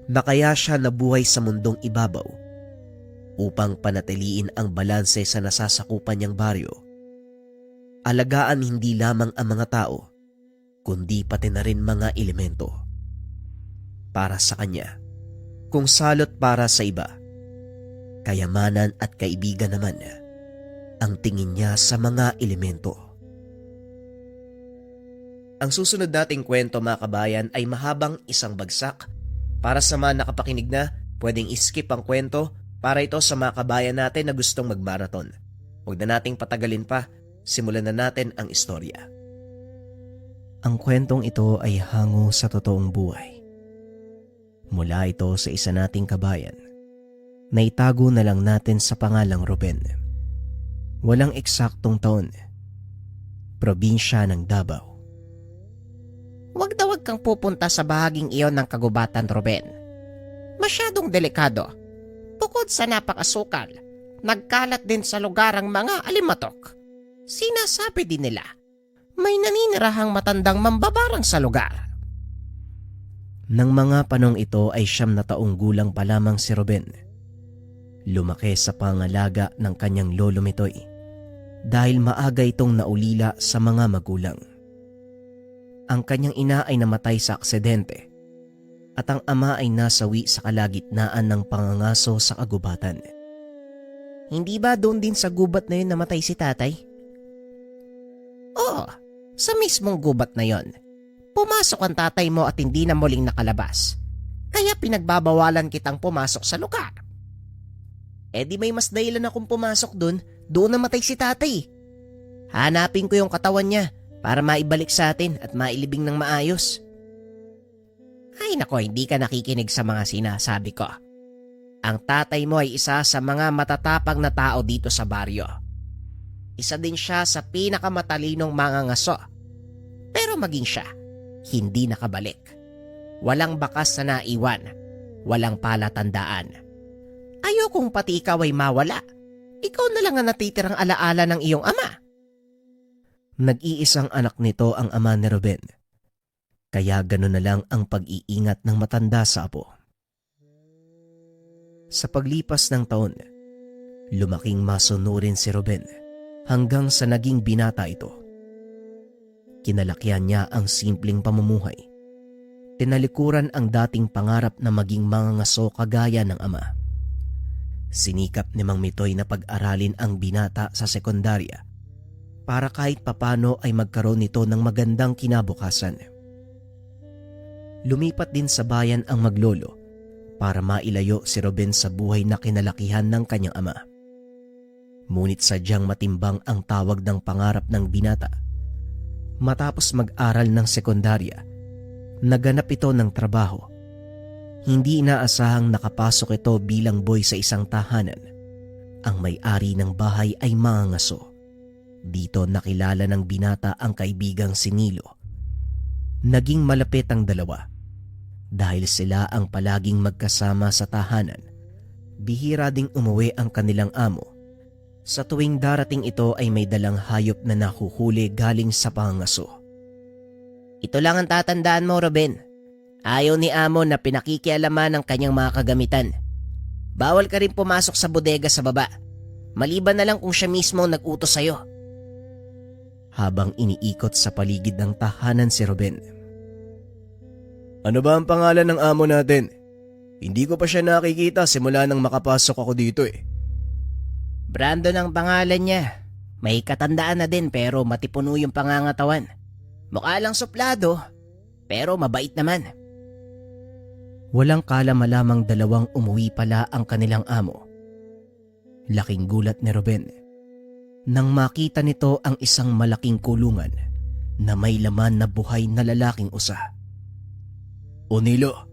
Speaker 1: na kaya siya nabuhay sa mundong ibabaw upang panatiliin ang balanse sa nasasakupan niyang baryo. Alagaan hindi lamang ang mga tao, kundi pati na rin mga elemento. Para sa kanya, kung salot para sa iba, kayamanan at kaibigan naman ang tingin niya sa mga elemento. Ang susunod nating kwento mga kabayan ay mahabang isang bagsak. Para sa mga nakapakinig na, pwedeng skip ang kwento para ito sa mga kabayan natin na gustong magmarathon. Huwag na nating patagalin pa, simulan na natin ang istorya. Ang kwentong ito ay hango sa totoong buhay. Mula ito sa isa nating kabayan na itago na lang natin sa pangalang Ruben. Walang eksaktong taon. Probinsya ng Davao.
Speaker 4: Huwag na huwag kang pupunta sa bahaging iyon ng kagubatan, Ruben. Masyadong delikado. Bukod sa napakasukal, nagkalat din sa lugar ang mga alimatok. Sinasabi din nila, may naninirahang matandang mambabarang sa lugar.
Speaker 1: Nang mga panong ito ay 9 na taong gulang pa lamang si Ruben. Lumaki sa pangalaga ng kanyang lolo Mitoy dahil maaga itong naulila sa mga magulang. Ang kanyang ina ay namatay sa aksidente at ang ama ay nasawi sa kalagitnaan ng pangangaso sa kagubatan.
Speaker 4: Hindi ba doon din sa gubat na yun namatay si tatay? Oo, sa mismong gubat na yon. Pumasok ang tatay mo at hindi na muling nakalabas. Kaya pinagbabawalan kitang pumasok sa lugar. Di may mas dahilan akong pumasok doon namatay si tatay. Hanapin ko yung katawan niya para maibalik sa atin at mailibing ng maayos. Ay nako, hindi ka nakikinig sa mga sinasabi ko. Ang tatay mo ay isa sa mga matatapang na tao dito sa baryo. Isa din siya sa pinakamatalinong mga ngaso. Pero maging siya, hindi nakabalik. Walang bakas na naiwan. Walang palatandaan. Ayokong pati ikaw ay mawala. Ikaw na lang ang natitirang alaala ng iyong ama.
Speaker 1: Nag-iisang anak nito ang ama ni Ruben. Kaya gano'n na lang ang pag-iingat ng matanda sa apo. Sa paglipas ng taon, lumaking masunurin si Ruben hanggang sa naging binata ito. Kinalakyan niya ang simpleng pamumuhay. Tinalikuran ang dating pangarap na maging mangangaso kagaya ng ama. Sinikap ni Mang Mitoy na pag-aralin ang binata sa sekundarya para kahit papano ay magkaroon nito ng magandang kinabukasan. Lumipat din sa bayan ang maglolo para mailayo si Ruben sa buhay na kinalakihan ng kanyang ama. Ngunit sadyang matimbang ang tawag ng pangarap ng binata. Matapos mag-aral ng sekundarya, naganap ito ng trabaho. Hindi inaasahang nakapasok ito bilang boy sa isang tahanan. Ang may-ari ng bahay ay mangangaso. Dito nakilala ng binata ang kaibigang si Nilo. Naging malapit ang dalawa dahil sila ang palaging magkasama sa tahanan. Bihira ding umuwi ang kanilang amo. Sa tuwing darating ito ay may dalang hayop na nahuhuli galing sa pangangaso.
Speaker 4: Ito lang ang tatandaan mo, Ruben. Ayaw ni amo na pinakikialaman ng kanyang mga kagamitan. Bawal ka rin pumasok sa bodega sa baba. Maliban na lang kung siya mismo nag-utos sa'yo.
Speaker 1: Habang iniikot sa paligid ng tahanan si Ruben.
Speaker 2: Ano ba ang pangalan ng amo natin? Hindi ko pa siya nakikita simula nang makapasok ako dito eh.
Speaker 4: Brandon ang pangalan niya. May katandaan na din pero matipuno yung pangangatawan. Mukha lang suplado, pero mabait naman.
Speaker 1: Walang kala-malamang dalawang umuwi pala ang kanilang amo. Laking gulat ni Ruben nang makita nito ang isang malaking kulungan na may laman na buhay na lalaking usa.
Speaker 2: O Nilo,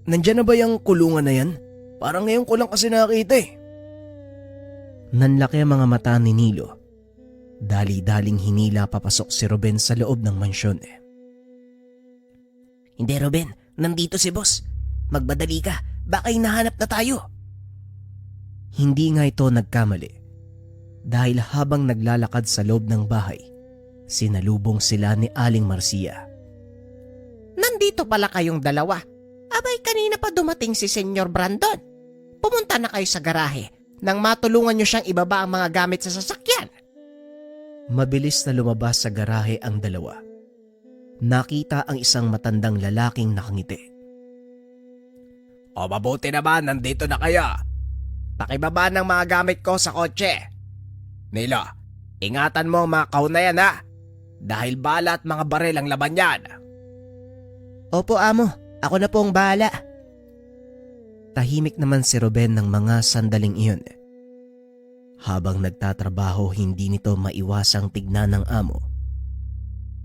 Speaker 2: nandyan na ba yung kulungan na yan? Parang ngayon ko lang kasi nakita eh.
Speaker 1: Nanlaki ang mga mata ni Nilo. Dali-daling hinila papasok si Ruben sa loob ng mansyon.
Speaker 4: Hindi, Ruben. Nandito si boss. Magbadali ka. Baka hinahanap na tayo.
Speaker 1: Hindi nga ito nagkamali. Dahil habang naglalakad sa loob ng bahay, sinalubong sila ni Aling Marcia.
Speaker 4: Nandito pala kayong dalawa. Abay, kanina pa dumating si Senyor Brandon. Pumunta na kayo sa garahe nang matulungan niyo siyang ibaba ang mga gamit sa sasakyan.
Speaker 1: Mabilis na lumabas sa garahe ang dalawa. Nakita ang isang matandang lalaking nakangiti.
Speaker 3: O mabuti naman, nandito na kaya. pakibaba ng mga gamit ko sa kotse. Nilo, ingatan mo ang mga kahon na yan ha. Dahil bala at mga baril ang laban yan.
Speaker 1: Opo, amo. Ako na po ang bahala. Tahimik naman si Ruben ng mga sandaling iyon. Habang nagtatrabaho, hindi nito maiwasang tignan ng amo.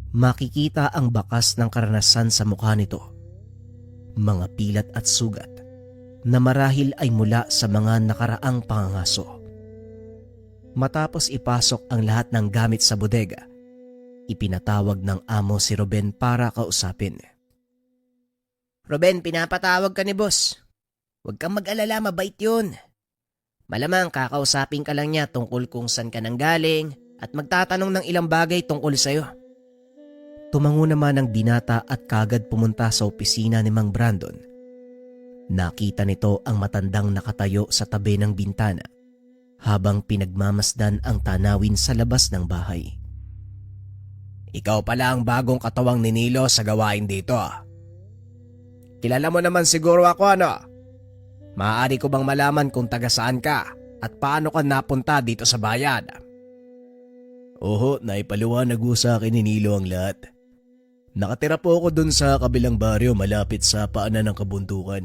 Speaker 1: Makikita ang bakas ng karanasan sa mukha nito. Mga pilat at sugat na marahil ay mula sa mga nakaraang pangangaso. Matapos ipasok ang lahat ng gamit sa bodega, ipinatawag ng amo si Ruben para kausapin.
Speaker 3: Ruben, pinapatawag ka ni boss. Huwag kang mag-alala, mabait yun. Malamang kakausapin ka lang niya tungkol kung saan ka nang galing at magtatanong ng ilang bagay tungkol sa'yo.
Speaker 1: Tumango naman ang binata at kagad pumunta sa opisina ni Mang Brandon. Nakita nito ang matandang nakatayo sa tabi ng bintana habang pinagmamasdan ang tanawin sa labas ng bahay.
Speaker 3: Ikaw pala ang bagong katawang ni Nilo sa gawain dito. Kilala mo naman siguro ako, ano? Maaari ko bang malaman kung taga saan ka at paano ka napunta dito sa bayan?
Speaker 2: Oho, naipaliwanag mo sa akin ni Nilo ang lahat. Nakatira po ako dun sa kabilang baryo malapit sa paanan ng kabundukan.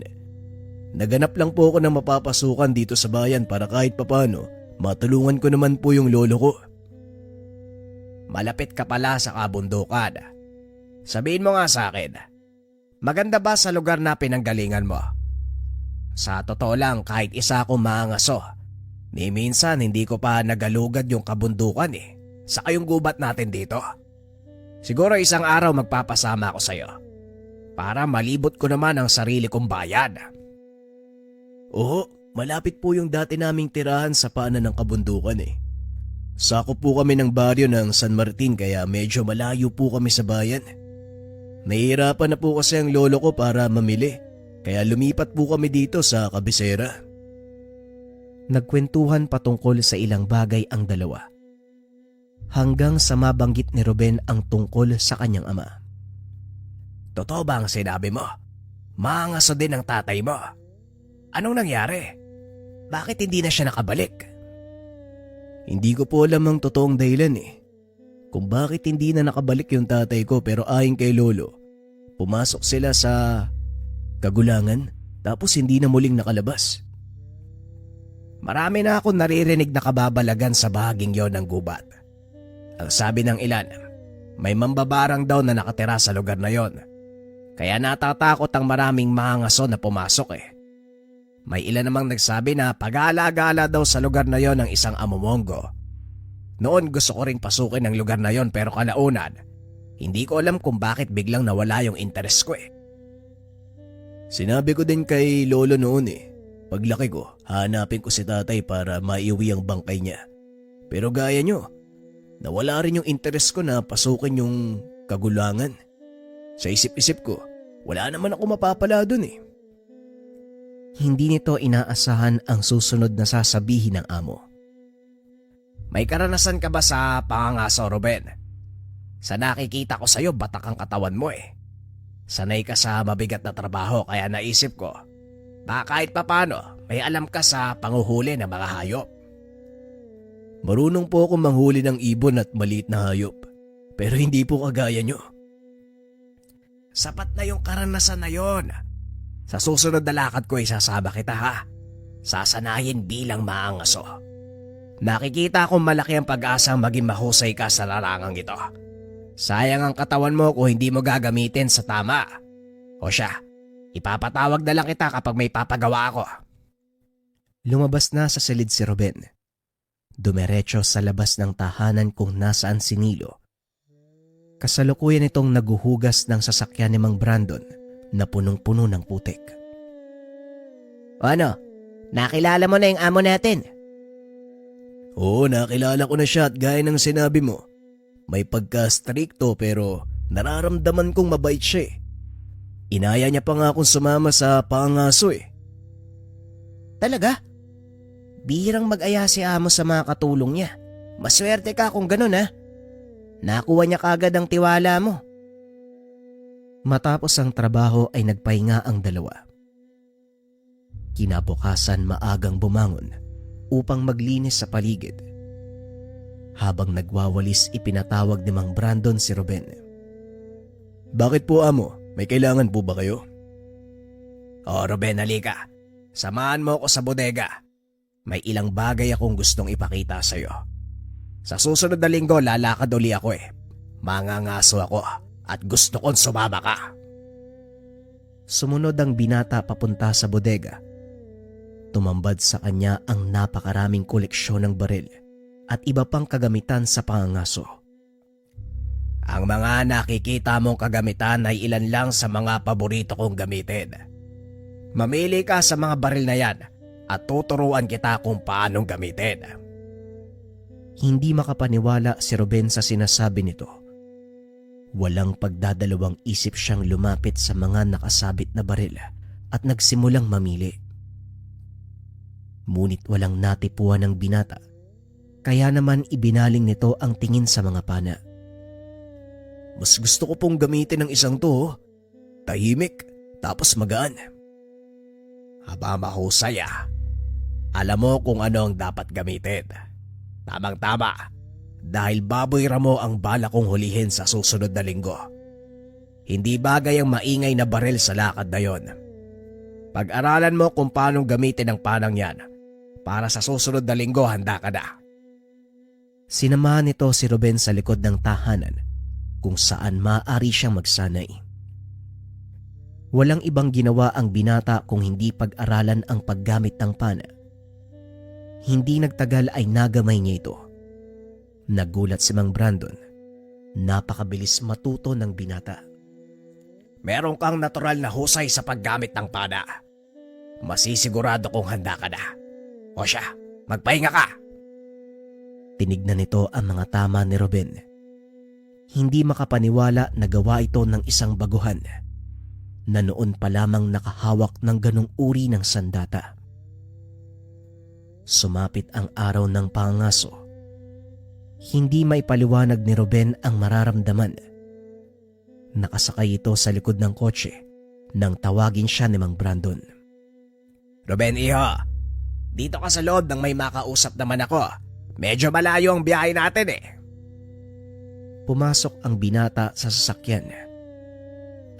Speaker 2: Naganap lang po ako ng mapapasukan dito sa bayan para kahit papano matulungan ko naman po yung lolo ko.
Speaker 3: Malapit ka pala sa kabundukan. Sabihin mo nga sa akin, maganda ba sa lugar na pinanggalingan mo? Sa totoo lang, kahit isa akong maangaso, ni minsan hindi ko pa nagalugad yung kabundukan sa kayong gubat natin dito. Siguro isang araw magpapasama ako sa'yo para malibot ko naman ang sarili kong bayan.
Speaker 2: Oo, malapit po yung dati naming tirahan sa paanan ng kabundukan Sakop po kami ng baryo ng San Martin kaya medyo malayo po kami sa bayan. Nahihirapan na po kasi ang lolo ko para mamili. Kaya lumipat po kami dito sa kabisera.
Speaker 1: Nagkwentuhan patungkol sa ilang bagay ang dalawa. Hanggang sa mabanggit ni Ruben ang tungkol sa kanyang ama.
Speaker 3: Totoo ba ang sinabi mo? Maangaso din ang tatay mo. Anong nangyari? Bakit hindi na siya nakabalik?
Speaker 2: Hindi ko po alam ang totoong dahilan kung bakit hindi na nakabalik yung tatay ko pero ayon kay lolo, pumasok sila sa kagulangan tapos hindi na muling nakalabas.
Speaker 3: Marami na akong naririnig na kababalagan sa bahaging yon ng gubat. Ang sabi ng ilan, may mambabarang daw na nakatira sa lugar na yon. Kaya natatakot ang maraming mga ngaso na pumasok May ilan namang nagsabi na pag-aala-gala daw sa lugar na yon ng isang amumongo. Noon gusto ko ring pasukin ang lugar na yon pero kalaunan, hindi ko alam kung bakit biglang nawala yung interes ko
Speaker 2: Sinabi ko din kay lolo noon paglaki ko, hanapin ko si tatay para maiuwi ang bangkay niya. Pero gaya nyo, nawala rin yung interes ko na pasukin yung kagulangan. Sa isip-isip ko, wala naman ako mapapala dun
Speaker 1: Hindi nito inaasahan ang susunod na sasabihin ng amo.
Speaker 3: May karanasan ka ba sa pangangaso, Ruben? Sa nakikita ko sa'yo, batak ang katawan mo Sanay ka sa mabigat na trabaho kaya naisip ko, baka kahit papano may alam ka sa panguhuli ng mga hayop.
Speaker 2: Marunong po ako manghuli ng ibon at maliit na hayop, pero hindi po kagaya nyo.
Speaker 3: Sapat na yung karanasan na yon. Sa susunod na lakad ko isasama kita ha. Sasanayin bilang maangaso. Nakikita kong malaki ang pag-asang maging mahusay ka sa larangang ito. Sayang ang katawan mo kung hindi mo gagamitin sa tama. O siya, ipapatawag na lang kita kapag may papagawa ako.
Speaker 1: Lumabas na sa silid si Ruben. Dumiretso sa labas ng tahanan kung nasaan si Nilo. Kasalukuyan itong naguhugas ng sasakyan ni Mang Brandon na punong-puno ng putik.
Speaker 3: Ano? Nakilala mo na yung amo natin?
Speaker 2: Oo, nakilala ko na siya at gaya ng sinabi mo, may pagka-strikto pero nararamdaman kong mabait siya Inaya niya pa nga akong sumama sa pangaso
Speaker 3: Talaga? Bihirang mag-aya si amo sa mga katulong niya. Maswerte ka kung ganun Nakuha niya kagad ang tiwala mo.
Speaker 1: Matapos ang trabaho ay nagpahinga ang dalawa. Kinabukasan maagang bumangon upang maglinis sa paligid. Habang nagwawalis ipinatawag ni Mang Brandon si Ruben.
Speaker 3: Bakit po amo? May kailangan po ba kayo? Ruben, halika. Samahan mo ako sa bodega. May ilang bagay akong gustong ipakita sa'yo. Sa susunod na linggo lalakad uli ako Mangangaso ako at gusto kong sumama ka.
Speaker 1: Sumunod ang binata papunta sa bodega. Tumambad sa kanya ang napakaraming koleksyon ng baril at iba pang kagamitan sa pangangaso.
Speaker 3: Ang mga nakikita mong kagamitan ay ilan lang sa mga paborito kong gamitin. Mamili ka sa mga baril na yan at tuturuan kita kung paanong gamitin.
Speaker 1: Hindi makapaniwala si Ruben sa sinasabi nito. Walang pagdadalawang isip siyang lumapit sa mga nakasabit na baril at nagsimulang mamili. Ngunit walang natipuan ng binata, kaya naman ibinaling nito ang tingin sa mga pana.
Speaker 3: Mas gusto ko pong gamitin ng isang to. Tahimik, tapos magaan. Haba mahusay Alam mo kung ano ang dapat gamitin. Tamang-tama. Dahil baboy ramo ang bala kong hulihin sa susunod na linggo. Hindi bagay ang maingay na baril sa lakad na yon. Pag-aralan mo kung paano gamitin ang panang yan. Para sa susunod na linggo handa ka na.
Speaker 1: Sinamahan nito si Ruben sa likod ng tahanan kung saan maaari siyang magsanay. Walang ibang ginawa ang binata kung hindi pag-aralan ang paggamit ng pana. Hindi nagtagal ay nagamay niya ito. Nagulat si Mang Brandon. Napakabilis matuto ng binata.
Speaker 3: Meron kang natural na husay sa paggamit ng pana. Masisigurado kong handa ka na. O siya, magpahinga ka.
Speaker 1: Tinignan nito ang mga tama ni Ruben. Hindi makapaniwala na gawa ito ng isang baguhan na noon pa lamang nakahawak ng ganong uri ng sandata. Sumapit ang araw ng pangaso. Hindi maipaliwanag ni Ruben ang mararamdaman. Nakasakay ito sa likod ng kotse nang tawagin siya ni Mang Brandon.
Speaker 3: Ruben, iho, dito ka sa loob nang may makausap naman ako. Medyo malayo ang biyahe natin
Speaker 1: Pumasok ang binata sa sasakyan.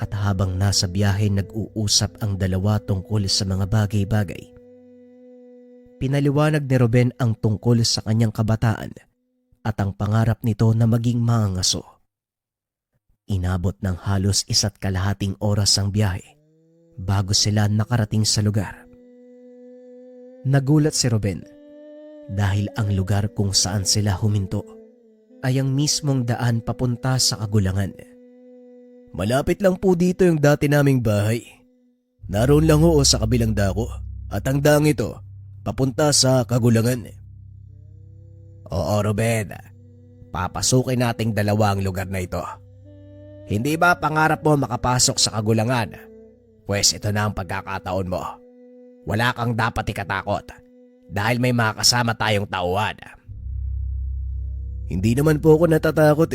Speaker 1: At habang nasa biyahe nag-uusap ang dalawa tungkol sa mga bagay-bagay. Pinaliwanag ni Ruben ang tungkol sa kanyang kabataan at ang pangarap nito na maging mangangaso. Inabot ng halos 1.5 oras ang biyahe bago sila nakarating sa lugar. Nagulat si Ruben dahil ang lugar kung saan sila huminto ay ang mismong daan papunta sa Kagulangan.
Speaker 3: Malapit lang po dito yung dati naming bahay. Naroon lang sa kabilang dako at ang daang ito papunta sa Kagulangan. Oo, Ruben. Papasukin nating dalawa ang lugar na ito. Hindi ba pangarap mo makapasok sa Kagulangan? Pwes ito na ang pagkakataon mo. Wala kang dapat ikatakot dahil may makasama tayong tauhan. Hindi naman po ako natatakot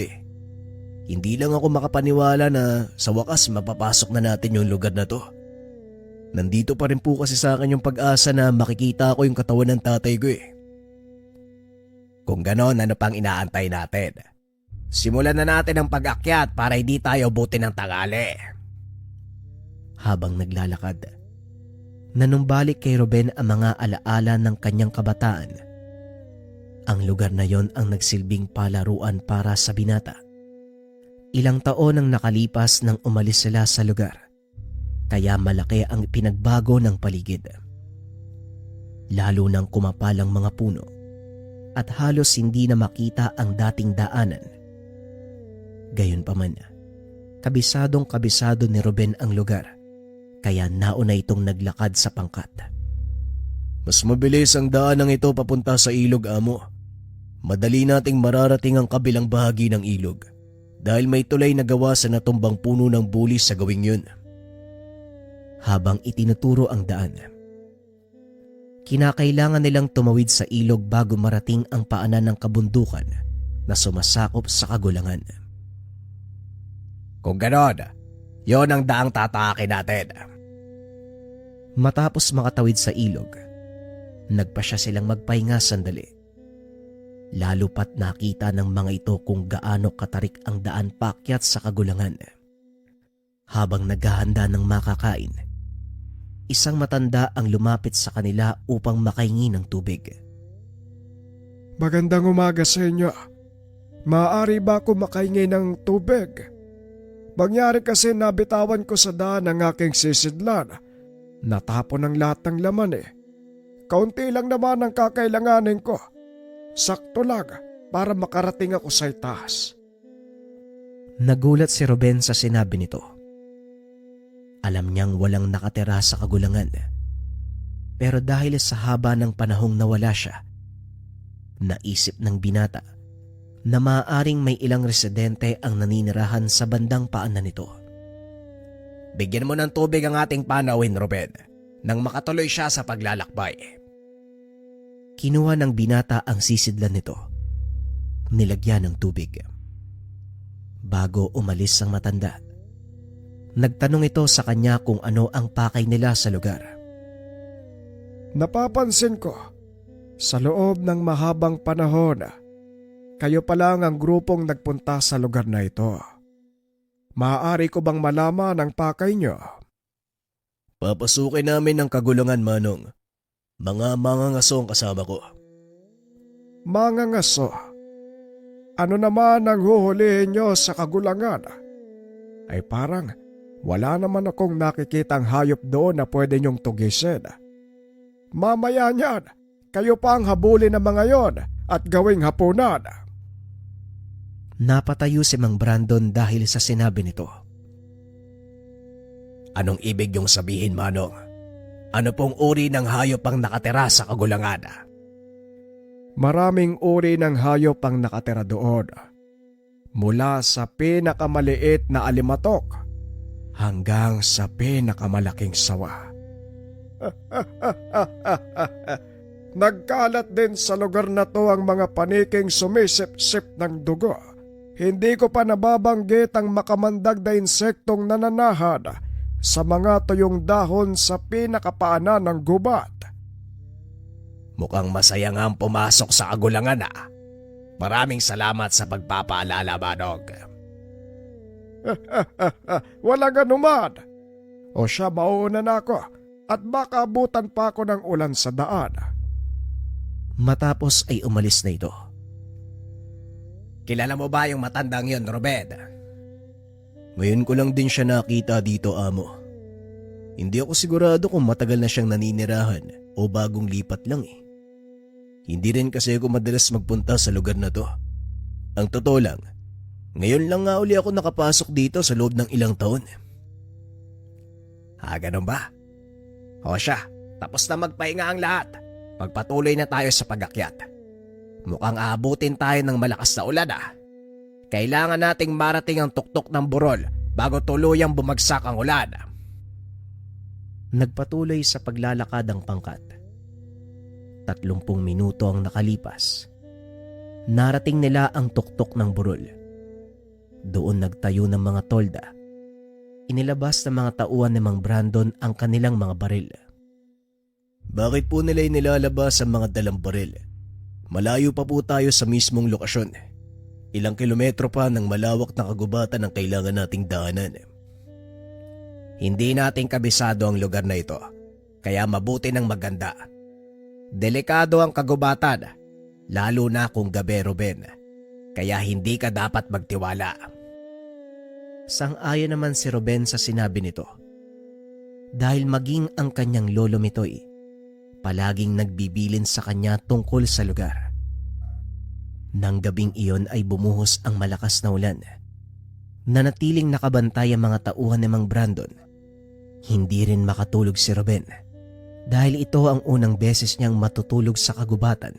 Speaker 3: Hindi lang ako makapaniwala na sa wakas mapapasok na natin yung lugar na to. Nandito pa rin po kasi sa akin yung pag-asa na makikita ko yung katawan ng tatay ko Kung ganon, ano pang inaantay natin? Simulan na natin ang pag-akyat para hindi tayo abutin ng tanghali.
Speaker 1: Habang naglalakad, nanumbalik kay Ruben ang mga alaala ng kanyang kabataan. Ang lugar na yon ang nagsilbing palaruan para sa binata. Ilang taon ang nakalipas nang umalis sila sa lugar, kaya malaki ang pinagbago ng paligid. Lalo nang kumapalang mga puno at halos hindi na makita ang dating daanan. Gayunpaman, kabisado ni Ruben ang lugar, kaya nauna itong naglakad sa pangkat.
Speaker 3: Mas mabilis ang daanang ito papunta sa ilog, amo. Madali nating mararating ang kabilang bahagi ng ilog dahil may tulay na gawa sa natumbang puno ng bulis sa gawing yun.
Speaker 1: Habang itinuturo ang daan, kinakailangan nilang tumawid sa ilog bago marating ang paanan ng kabundukan na sumasakop sa Kagulangan.
Speaker 3: Kung ganon, yon ang daang tatakin natin.
Speaker 1: Matapos makatawid sa ilog, nagpasya silang magpahinga sandali. Lalo pat nakita ng mga ito kung gaano katarik ang daan paakyat sa Kagulangan. Habang naghahanda ng makakain, isang matanda ang lumapit sa kanila upang makahingi ng tubig.
Speaker 2: Magandang umaga sa inyo. Maaari ba ako makahingi ng tubig? Mangyari kasi nabitawan ko sa daan ang aking sisidlan. Natapon ang lahat ng laman eh. Kaunti lang naman ang kakailanganin ko. Sakto lang para makarating ako sa itaas.
Speaker 1: Nagulat si Ruben sa sinabi nito. Alam niyang walang nakatira sa Kagulangan. Pero dahil sa haba ng panahong nawala siya, naisip ng binata na maaaring may ilang residente ang naninirahan sa bandang paanan nito.
Speaker 3: Bigyan mo ng tubig ang ating panawin, Ruben, nang makatuloy siya sa paglalakbay.
Speaker 1: Kinuha ng binata ang sisidlan nito. Nilagyan ng tubig. Bago umalis ang matanda, nagtanong ito sa kanya kung ano ang pakay nila sa lugar.
Speaker 2: Napapansin ko, sa loob ng mahabang panahon, kayo pa lang ang grupong nagpunta sa lugar na ito. Maaari ko bang malaman ang pakay nyo?
Speaker 3: Papasukin namin ang Kagulangan, Manong. Mga mangangaso ang kasama ko.
Speaker 2: Mga ngaso, ano naman ang huhulihin nyo sa Kagulangan? Ay parang wala naman akong nakikitang hayop doon na pwede nyong tugisin. Mamaya niyan, kayo pa ang habulin ng mga yon at gawing hapunan.
Speaker 1: Napatayo si Mang Brandon dahil sa sinabi nito.
Speaker 3: Anong ibig niyong sabihin, Manong? Ano pong uri ng hayop ang nakatira sa Kagulangan?
Speaker 2: Maraming uri ng hayop ang nakatira doon. Mula sa pinakamaliit na alimatok hanggang sa pinakamalaking sawa. Nagkalat din sa lugar na to ang mga paniking sumisip-sip ng dugo. Hindi ko pa nababanggit ang makamandag na insektong nananahad sa mga tuyong dahon sa pinakapaanan ng gubat.
Speaker 3: Mukhang masaya nga ang pumasok sa Kagulangan, Maraming salamat sa pagpapaalala, Manong.
Speaker 2: Walang anuman. O siya, mauna na ako at baka abutan pa ako ng ulan sa daan.
Speaker 1: Matapos ay umalis na ito.
Speaker 3: Kilala mo ba yung matandang yon, Ruben?
Speaker 1: Ngayon ko lang din siya nakita dito, amo. Hindi ako sigurado kung matagal na siyang naninirahan o bagong lipat lang eh. Hindi rin kasi ako madalas magpunta sa lugar na to. Ang totoo lang, ngayon lang nga uli ako nakapasok dito sa loob ng ilang taon.
Speaker 3: Ganun ba? O siya, tapos na magpahinga ang lahat. Magpatuloy na tayo sa pag-akyat. Mukhang aabutin tayo ng malakas na ulan, Kailangan nating marating ang tuktok ng burol bago tuluyang bumagsak ang ulan.
Speaker 1: Nagpatuloy sa paglalakad ang pangkat. 30 minuto ang nakalipas. Narating nila ang tuktok ng burol. Doon nagtayo ng mga tolda. Inilabas ng mga tauhan ni Mang Brandon ang kanilang mga baril.
Speaker 3: Bakit po nila inilalabas ang mga dalang baril? Malayo pa po tayo sa mismong lokasyon. Ilang kilometro pa ng malawak na kagubatan ang kailangan nating daanan. Hindi natin kabisado ang lugar na ito, kaya mabuti ng maganda. Delikado ang kagubatan, lalo na kung gabi, Ruben. Kaya hindi ka dapat magtiwala.
Speaker 1: Sang-ayon naman si Ruben sa sinabi nito. Dahil maging ang kanyang lolo Mitoy, palaging nagbibilin sa kanya tungkol sa lugar. Nang gabing iyon ay bumuhos ang malakas na ulan. Nanatiling nakabantay ang mga tauhan ni Mang Brandon. Hindi rin makatulog si Ruben dahil ito ang unang beses niyang matutulog sa kagubatan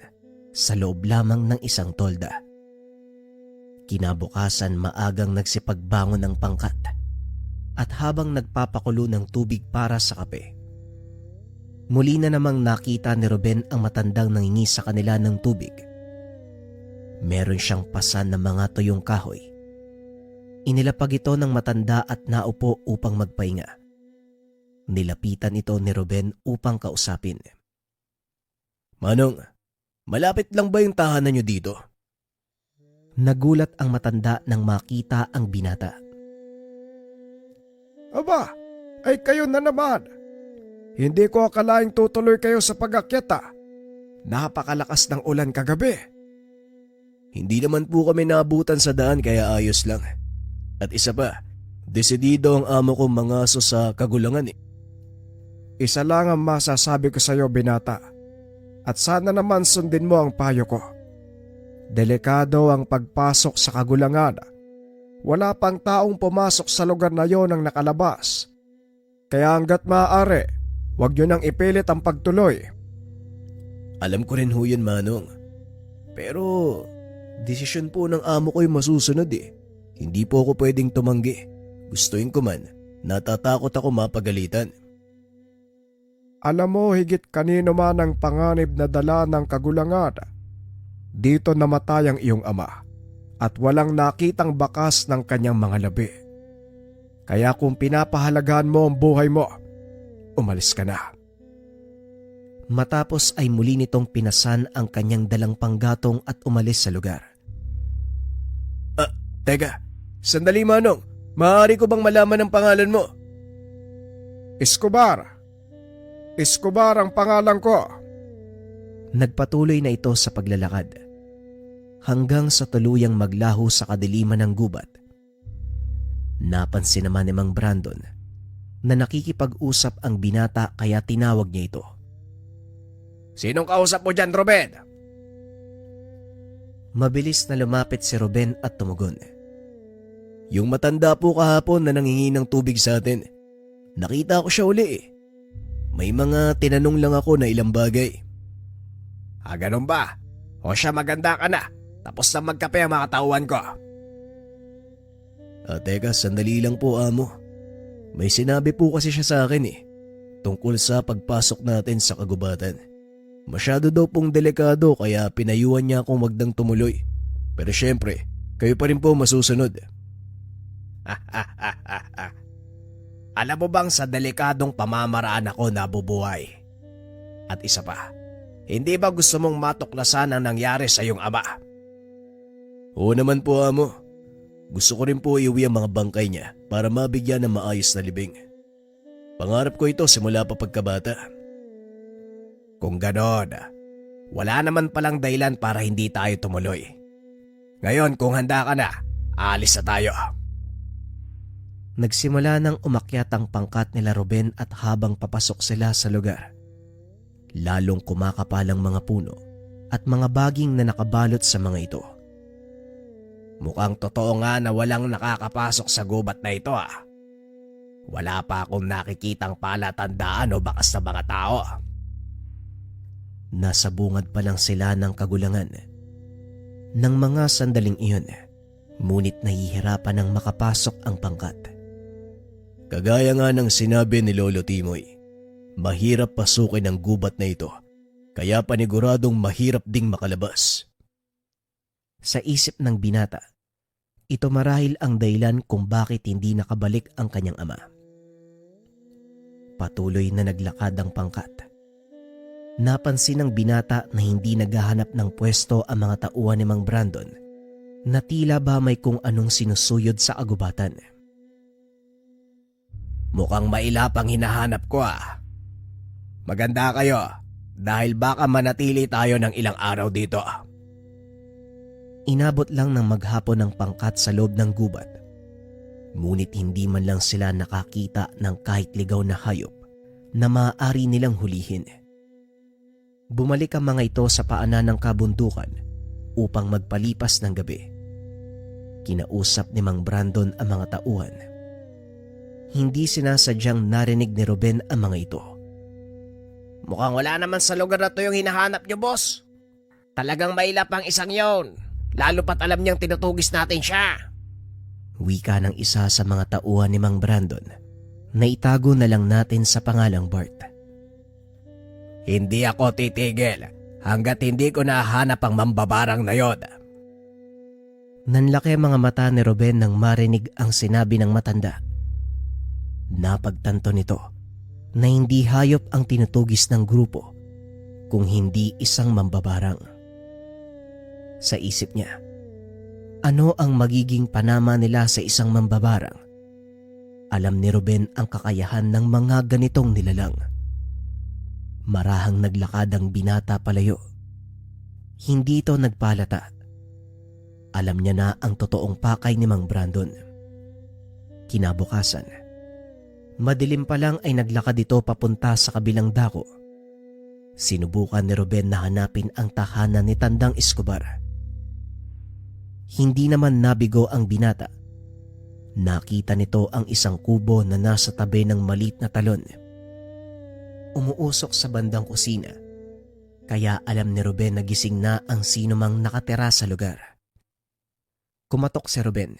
Speaker 1: sa loob lamang ng isang tolda. Kinabukasan maagang nagsipagbangon ng pangkat at habang nagpapakulo ng tubig para sa kape, muli na namang nakita ni Ruben ang matandang nangingi sa kanila ng tubig. Meron siyang pasan ng mga tuyong kahoy. Inilapag ito ng matanda at naupo upang magpahinga. Nilapitan ito ni Ruben upang kausapin.
Speaker 3: Manong, malapit lang ba yung tahanan nyo dito?
Speaker 1: Nagulat ang matanda nang makita ang binata.
Speaker 2: Aba, ay kayo na naman. Hindi ko akalaing tutuloy kayo sa pag-akyat. Napakalakas ng ulan kagabi.
Speaker 3: Hindi naman po kami naabutan sa daan kaya ayos lang. At isa pa, desidido ang amo kong mangaso sa kagulangan eh.
Speaker 2: Isa lang ang masasabi ko sa iyo, binata. At sana naman sundin mo ang payo ko. Delikado ang pagpasok sa kagulangan. Wala pang taong pumasok sa lugar na yon ang nakalabas. Kaya hanggat maaari, huwag nyo nang ipilit ang pagtuloy.
Speaker 3: Alam ko rin ho yun, Manong. Pero, desisyon po ng amo ko'y masusunod eh. Hindi po ako pwedeng tumanggi. Gustuin ko man, natatakot ako mapagalitan.
Speaker 2: Alam mo, higit kanino man ang panganib na dala ng kagulangan. Dito namatay ang iyong ama at walang nakitang bakas ng kanyang mga labi. Kaya kung pinapahalagahan mo ang buhay mo, umalis ka na.
Speaker 1: Matapos ay muli nitong pinasan ang kanyang dalang panggatong at umalis sa lugar.
Speaker 3: Teka, sandali Manong. Maaari ko bang malaman ang pangalan mo?
Speaker 2: Escobar. Escobar ang pangalan ko.
Speaker 1: Nagpatuloy na ito sa paglalakad hanggang sa tuluyang maglaho sa kadiliman ng gubat. Napansin naman ni Mang Brandon na nakikipag-usap ang binata kaya tinawag niya ito.
Speaker 3: Sinong kausap mo dyan, Ruben?
Speaker 1: Mabilis na lumapit si Ruben at tumugon.
Speaker 3: Yung matanda po kahapon na nanghingi ng tubig sa atin. Nakita ko siya uli eh. May mga tinanong lang ako na ilang bagay. Ganun ba? O siya, maganda ka na. Tapos na magkape ang mga tauhan ko. Teka, sandali lang po amo. May sinabi po kasi siya sa akin eh. Tungkol sa pagpasok natin sa kagubatan. Masyado daw pong delikado kaya pinayuhan niya akong magdang tumuloy. Pero syempre, kayo pa rin po masusunod. Alam mo bang sa delikadong pamamaraan ako nabubuhay? At isa pa, hindi ba gusto mong matuklasan ang nangyari sa iyong ama? Oo naman po amo. Gusto ko rin po iuwi ang mga bangkay niya para mabigyan ng maayos na libing. Pangarap ko ito simula pa pagkabata. Kung ganon, wala naman palang dahilan para hindi tayo tumuloy. Ngayon kung handa ka na, aalis na tayo.
Speaker 1: Nagsimula nang umakyat ang pangkat nila Ruben at habang papasok sila sa lugar, lalong kumakapalang mga puno at mga baging na nakabalot sa mga ito.
Speaker 3: Mukhang totoo nga na walang nakakapasok sa gubat na ito ah. Wala pa akong nakikitang palatandaan o bakas na mga tao.
Speaker 1: Nasa bungad pa lang sila ng kagulangan. Nang mga sandaling iyon, ngunit nahihirapan ng makapasok ang pangkat.
Speaker 3: Kagaya nga ng sinabi ni Lolo Timoy, mahirap pasukin ang gubat na ito, kaya paniguradong mahirap ding makalabas.
Speaker 1: Sa isip ng binata, ito marahil ang dahilan kung bakit hindi nakabalik ang kanyang ama. Patuloy na naglakad ang pangkat. Napansin ng binata na hindi naghahanap ng pwesto ang mga tauhan ni Mang Brandon na tila ba may kung anong sinusuyod sa agubatan.
Speaker 3: Mukhang mailap ang hinahanap ko ah. Maganda kayo dahil baka manatili tayo ng ilang araw dito.
Speaker 1: Inabot lang ng maghapon ng pangkat sa loob ng gubat. Ngunit hindi man lang sila nakakita ng kahit ligaw na hayop na maaari nilang hulihin. Bumalik ang mga ito sa paanan ng kabundukan upang magpalipas ng gabi. Kinausap ni Mang Brandon ang mga tauhan. Hindi sinasadyang narinig ni Ruben ang mga ito.
Speaker 3: Mukhang wala naman sa lugar na to yung hinahanap niyo, boss. Talagang mailap ang isang yon. Lalo pat alam niyang tinutugis natin siya.
Speaker 1: Wika ng isa sa mga tauhan ni Mang Brandon na itago na lang natin sa pangalang Bart.
Speaker 3: Hindi ako titigil hanggat hindi ko nahanap ang mambabarang na yon.
Speaker 1: Nanlaki ang mga mata ni Ruben nang marinig ang sinabi ng matanda. Napagtanto nito na hindi hayop ang tinutugis ng grupo kung hindi isang mambabarang. Sa isip niya, ano ang magiging panama nila sa isang mambabarang? Alam ni Ruben ang kakayahan ng mga ganitong nilalang. Marahang naglakad ang binata palayo. Hindi ito nagpalata. Alam niya na ang totoong pakay ni Mang Brandon. Kinabukasan, madilim pa lang ay naglakad ito papunta sa kabilang dako. Sinubukan ni Ruben na hanapin ang tahanan ni Tandang Escobar. Hindi naman nabigo ang binata. Nakita nito ang isang kubo na nasa tabi ng maliit na talon. Umuusok sa bandang kusina, kaya alam ni Ruben na gising na ang sinumang nakatira sa lugar. Kumatok si Ruben.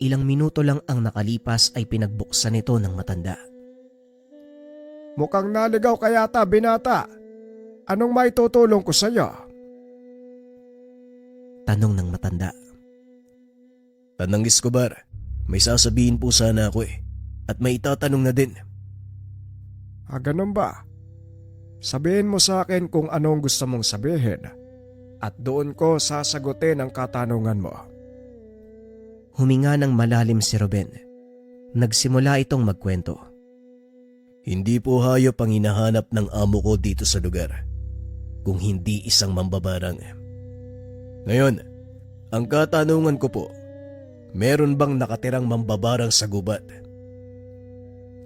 Speaker 1: Ilang minuto lang ang nakalipas ay pinagbuksan nito ng matanda.
Speaker 2: Mukhang naligaw ka yata, binata. Anong maitutulong ko sa'yo?
Speaker 1: Tanong ng matanda.
Speaker 3: Tandang Escobar, may sasabihin po sana ako at may itatanong na din.
Speaker 2: Ganun ba? Sabihin mo sa akin kung anong gusto mong sabihin at doon ko sasagutin ang katanungan mo.
Speaker 1: Huminga ng malalim si Ruben. Nagsimula itong magkwento.
Speaker 3: Hindi po hayop ang hinahanap ng amo ko dito sa lugar, kung hindi isang mambabarang. Ngayon, ang katanungan ko po, meron bang nakatirang mambabarang sa gubat?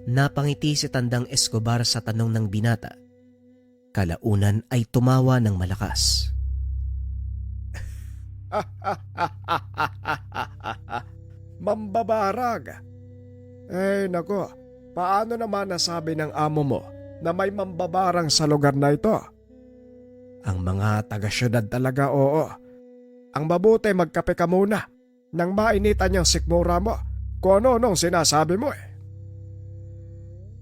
Speaker 1: Napangiti si Tandang Escobar sa tanong ng binata. Kalaunan ay tumawa ng malakas.
Speaker 2: Mambabarag? Nako, paano naman nasabi ng amo mo na may mambabarang sa lugar na ito? Ang mga taga-syudad talaga, oo. Ang mabuti magkape ka muna nang mainitan yung sikmura mo kung ano-anong sinasabi mo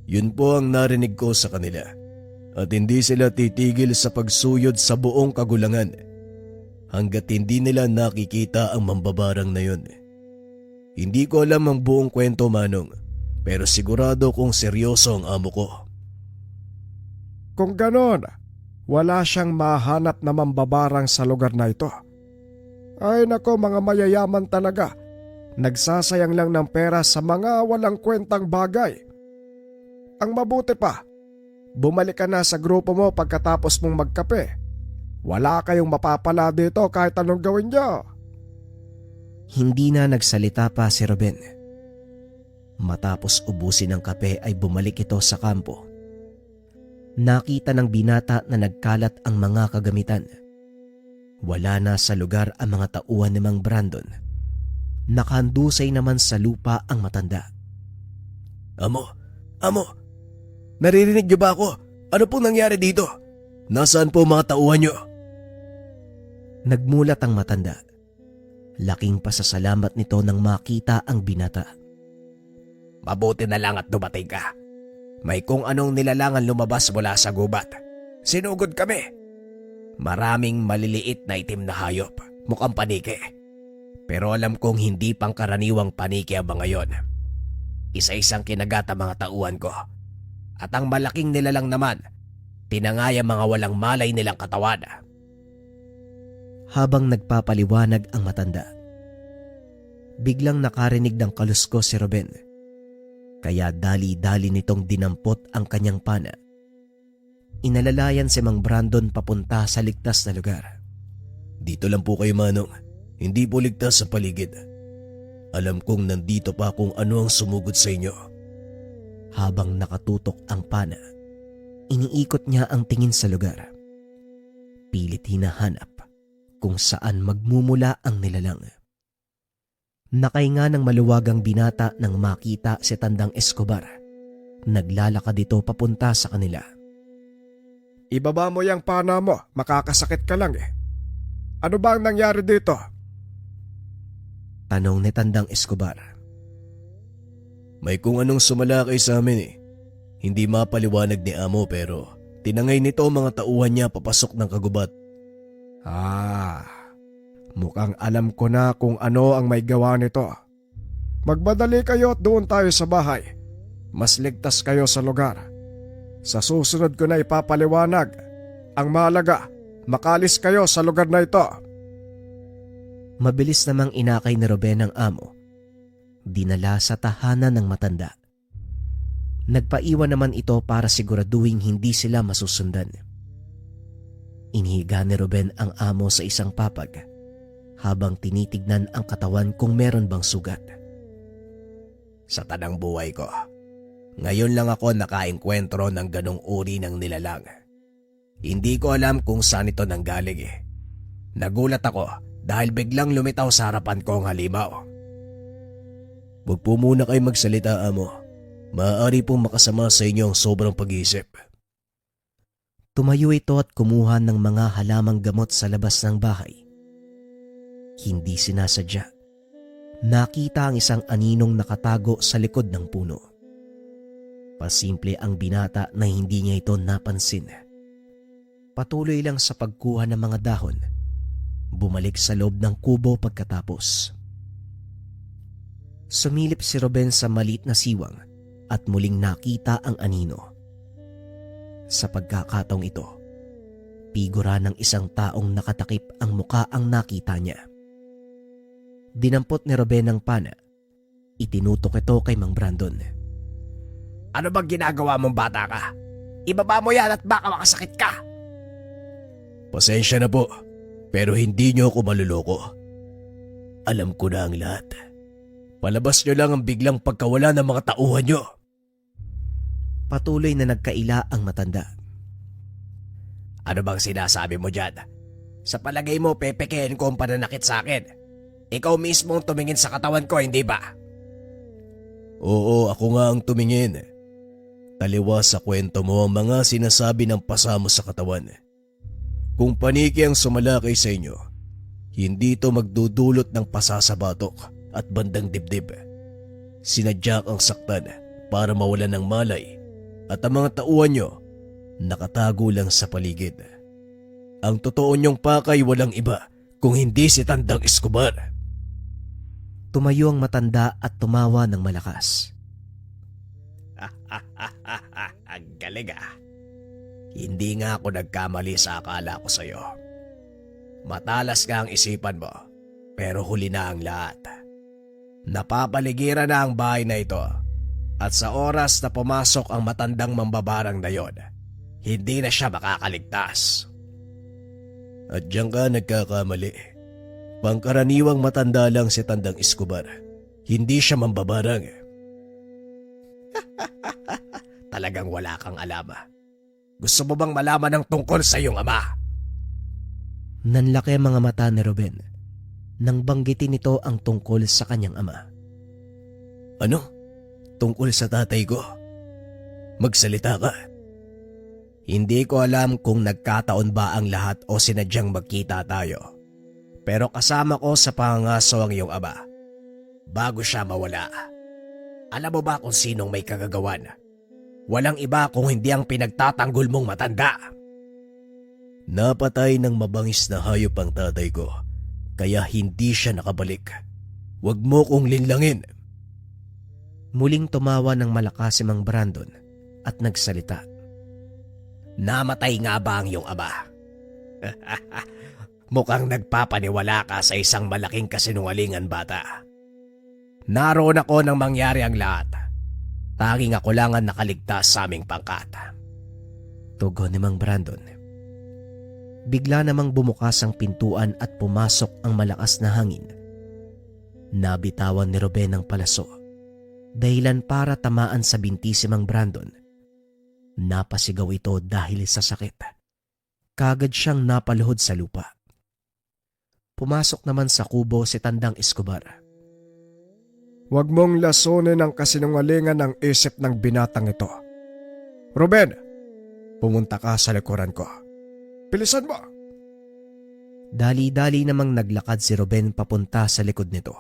Speaker 3: Yun po ang narinig ko sa kanila at hindi sila titigil sa pagsuyod sa buong kagulangan hanggat hindi nila nakikita ang mambabarang na yun. Hindi ko alam ang buong kwento, Manong, pero sigurado kong seryoso ang amo ko.
Speaker 2: Kung ganon, wala siyang mahanap na mambabarang sa lugar na ito. Ay nako, mga mayayaman talaga. Nagsasayang lang ng pera sa mga walang kwentang bagay. Ang mabuti pa, bumalik ka na sa grupo mo pagkatapos mong magkape. Wala kayong mapapala dito kahit anong gawin niyo.
Speaker 1: Hindi na nagsalita pa si Ruben. Matapos ubusin ang kape ay bumalik ito sa kampo. Nakita ng binata na nagkalat ang mga kagamitan. Wala na sa lugar ang mga tauhan ni Mang Brandon. Nakahandusay naman sa lupa ang matanda.
Speaker 3: Amo, naririnig niyo ba ako? Ano pong nangyari dito? Nasaan po mga tauhan niyo?
Speaker 1: Nagmulat ang matanda. Laking pasasalamat nito nang makita ang binata.
Speaker 3: Mabuti na lang at dumating ka. May kung anong nilalangan lumabas mula sa gubat. Sinugod kami. Maraming maliliit na itim na hayop, mukhang panike. Pero alam kong hindi pangkaraniwang panike ang mga yon. Isa-isang kinagat ang mga tauhan ko. At ang malaking nilalang naman, tinangay ang mga walang malay nilang katawan.
Speaker 1: Habang nagpapaliwanag ang matanda, biglang nakarinig ng kaluskos si Ruben. Kaya dali-dali nitong dinampot ang kanyang pana. Inalalayan si Mang Brandon papunta sa ligtas na lugar.
Speaker 3: Dito lang po kayo, Manong. Hindi po ligtas sa paligid. Alam kong nandito pa kung ano ang sumugod sa inyo.
Speaker 1: Habang nakatutok ang pana, iniikot niya ang tingin sa lugar. Pilit hinahanap kung saan magmumula ang nilalang. Nakahinga ng maluwagang binata nang makita si Tandang Escobar. Naglalakad dito papunta sa kanila.
Speaker 2: Ibaba mo yung pana mo, makakasakit ka lang Ano ba ang nangyari dito?
Speaker 1: Tanong ni Tandang Escobar.
Speaker 3: May kung anong sumalakay sa amin Hindi mapaliwanag ni amo pero tinangay nito ang mga tauhan niya papasok ng kagubat.
Speaker 2: Mukhang alam ko na kung ano ang may gawa nito. Magmadali kayo at doon tayo sa bahay. mas ligtas kayo sa lugar. Sa susunod ko na ipapaliwanag. Ang mahalaga, makalis kayo sa lugar na ito.
Speaker 1: Mabilis namang inakay ni Ruben ang amo. Dinala sa tahanan ng matanda. Nagpaiwan naman ito para siguraduhin hindi sila masusundan. Inihiga ni Ruben ang amo sa isang papag habang tinitignan ang katawan kung meron bang sugat.
Speaker 3: Sa tanang buhay ko, ngayon lang ako nakaengkwentro ng ganong uri ng nilalang. Hindi ko alam kung saan ito nanggaling eh. Nagulat ako dahil biglang lumitaw sa harapan ko ang halimaw.
Speaker 1: Huwag po muna kayo magsalita, amo. Maaari pong makasama sa inyo ang sobrang pag-iisip. Tumayo ito at kumuha ng mga halamang gamot sa labas ng bahay. Hindi sinasadya. Nakita ang isang aninong nakatago sa likod ng puno. Pasimple ang binata na hindi niya ito napansin. Patuloy lang sa pagkuha ng mga dahon. Bumalik sa loob ng kubo pagkatapos. Sumilip si Ruben sa maliit na siwang at muling nakita ang anino. Sa pagkakataong ito, figura ng isang taong nakatakip ang muka ang nakita niya. Dinampot ni Ruben ang pana. Itinutok ito kay Mang Brandon.
Speaker 3: Ano bang ginagawa mong bata ka? Ibaba mo yan at baka makasakit ka.
Speaker 1: Pasensya na po, pero hindi niyo ako maluloko. Alam ko na ang lahat. Palabas niyo lang ang biglang pagkawala ng mga tauhan niyo. Patuloy na nagkaila ang matanda.
Speaker 3: Ano bang sinasabi mo dyan? Sa palagay mo, pepekehin ko ang pananakit sa akin. Ikaw mismo ang tumingin sa katawan ko, hindi ba?
Speaker 1: Oo, ako nga ang tumingin. Taliwas sa kwento mo ang mga sinasabi ng pasamo sa katawan. Kung paniki ang sumalakay sa inyo, hindi ito magdudulot ng pasasabatok at bandang dibdib. Sinadya ang saktan para mawalan ng malay at ang mga tauhan nyo nakatago lang sa paligid. Ang totoo nyong pakay walang iba kung hindi si Tandang Escobar. Tumayo ang matanda at tumawa ng malakas.
Speaker 3: Ang galing ah. Hindi nga ako nagkamali sa akala ko sa'yo. Matalas ka ang isipan mo, pero huli na ang lahat. Napapaligiran na ang bahay na ito. At sa oras na pumasok ang matandang mambabarang na yon, hindi na siya makakaligtas.
Speaker 1: At diyan ka nagkakamali. Pangkaraniwang matanda lang si Tandang Escobar. Hindi siya mambabarang.
Speaker 3: Talagang wala kang alam. Gusto mo bang malaman ang tungkol sa iyong ama?
Speaker 1: Nanlaki ang mga mata ni Ruben nang banggitin nito ang tungkol sa kanyang ama. Ano? Tungkol sa tatay ko? Magsalita ka.
Speaker 3: Hindi ko alam kung nagkataon ba ang lahat o sinadyang magkita tayo. Pero kasama ko sa pangangaso ang iyong ama bago siya mawala. Alam mo ba kung sinong may kagagawan? Walang iba kung hindi ang pinagtatanggol mong matanda.
Speaker 1: Napatay ng mabangis na hayop ang tatay ko, kaya hindi siya nakabalik. Huwag mo kong linlangin. Muling tumawa ng malakas si Mang Brandon at nagsalita.
Speaker 3: Namatay nga ba ang iyong ama? Mukhang nagpapaniwala ka sa isang malaking kasinungalingan, bata. Naroon ako nang mangyari ang lahat. Tanging ako lang ang nakaligtas sa aming pangkat.
Speaker 1: Tugon ni Mang Brandon. Bigla namang bumukas ang pintuan at pumasok ang malakas na hangin. Nabitawan ni Ruben ang palaso. Dahilan para tamaan sa binti si Mang Brandon. Napasigaw ito dahil sa sakit. Kagad siyang napaluhod sa lupa. Pumasok naman sa kubo si Tandang Escobar.
Speaker 2: Huwag mong lasunin ang kasinungalingan ng isip ng binatang ito. Ruben, pumunta ka sa likuran ko. Bilisan mo!
Speaker 1: Dali-dali namang naglakad si Ruben papunta sa likod nito.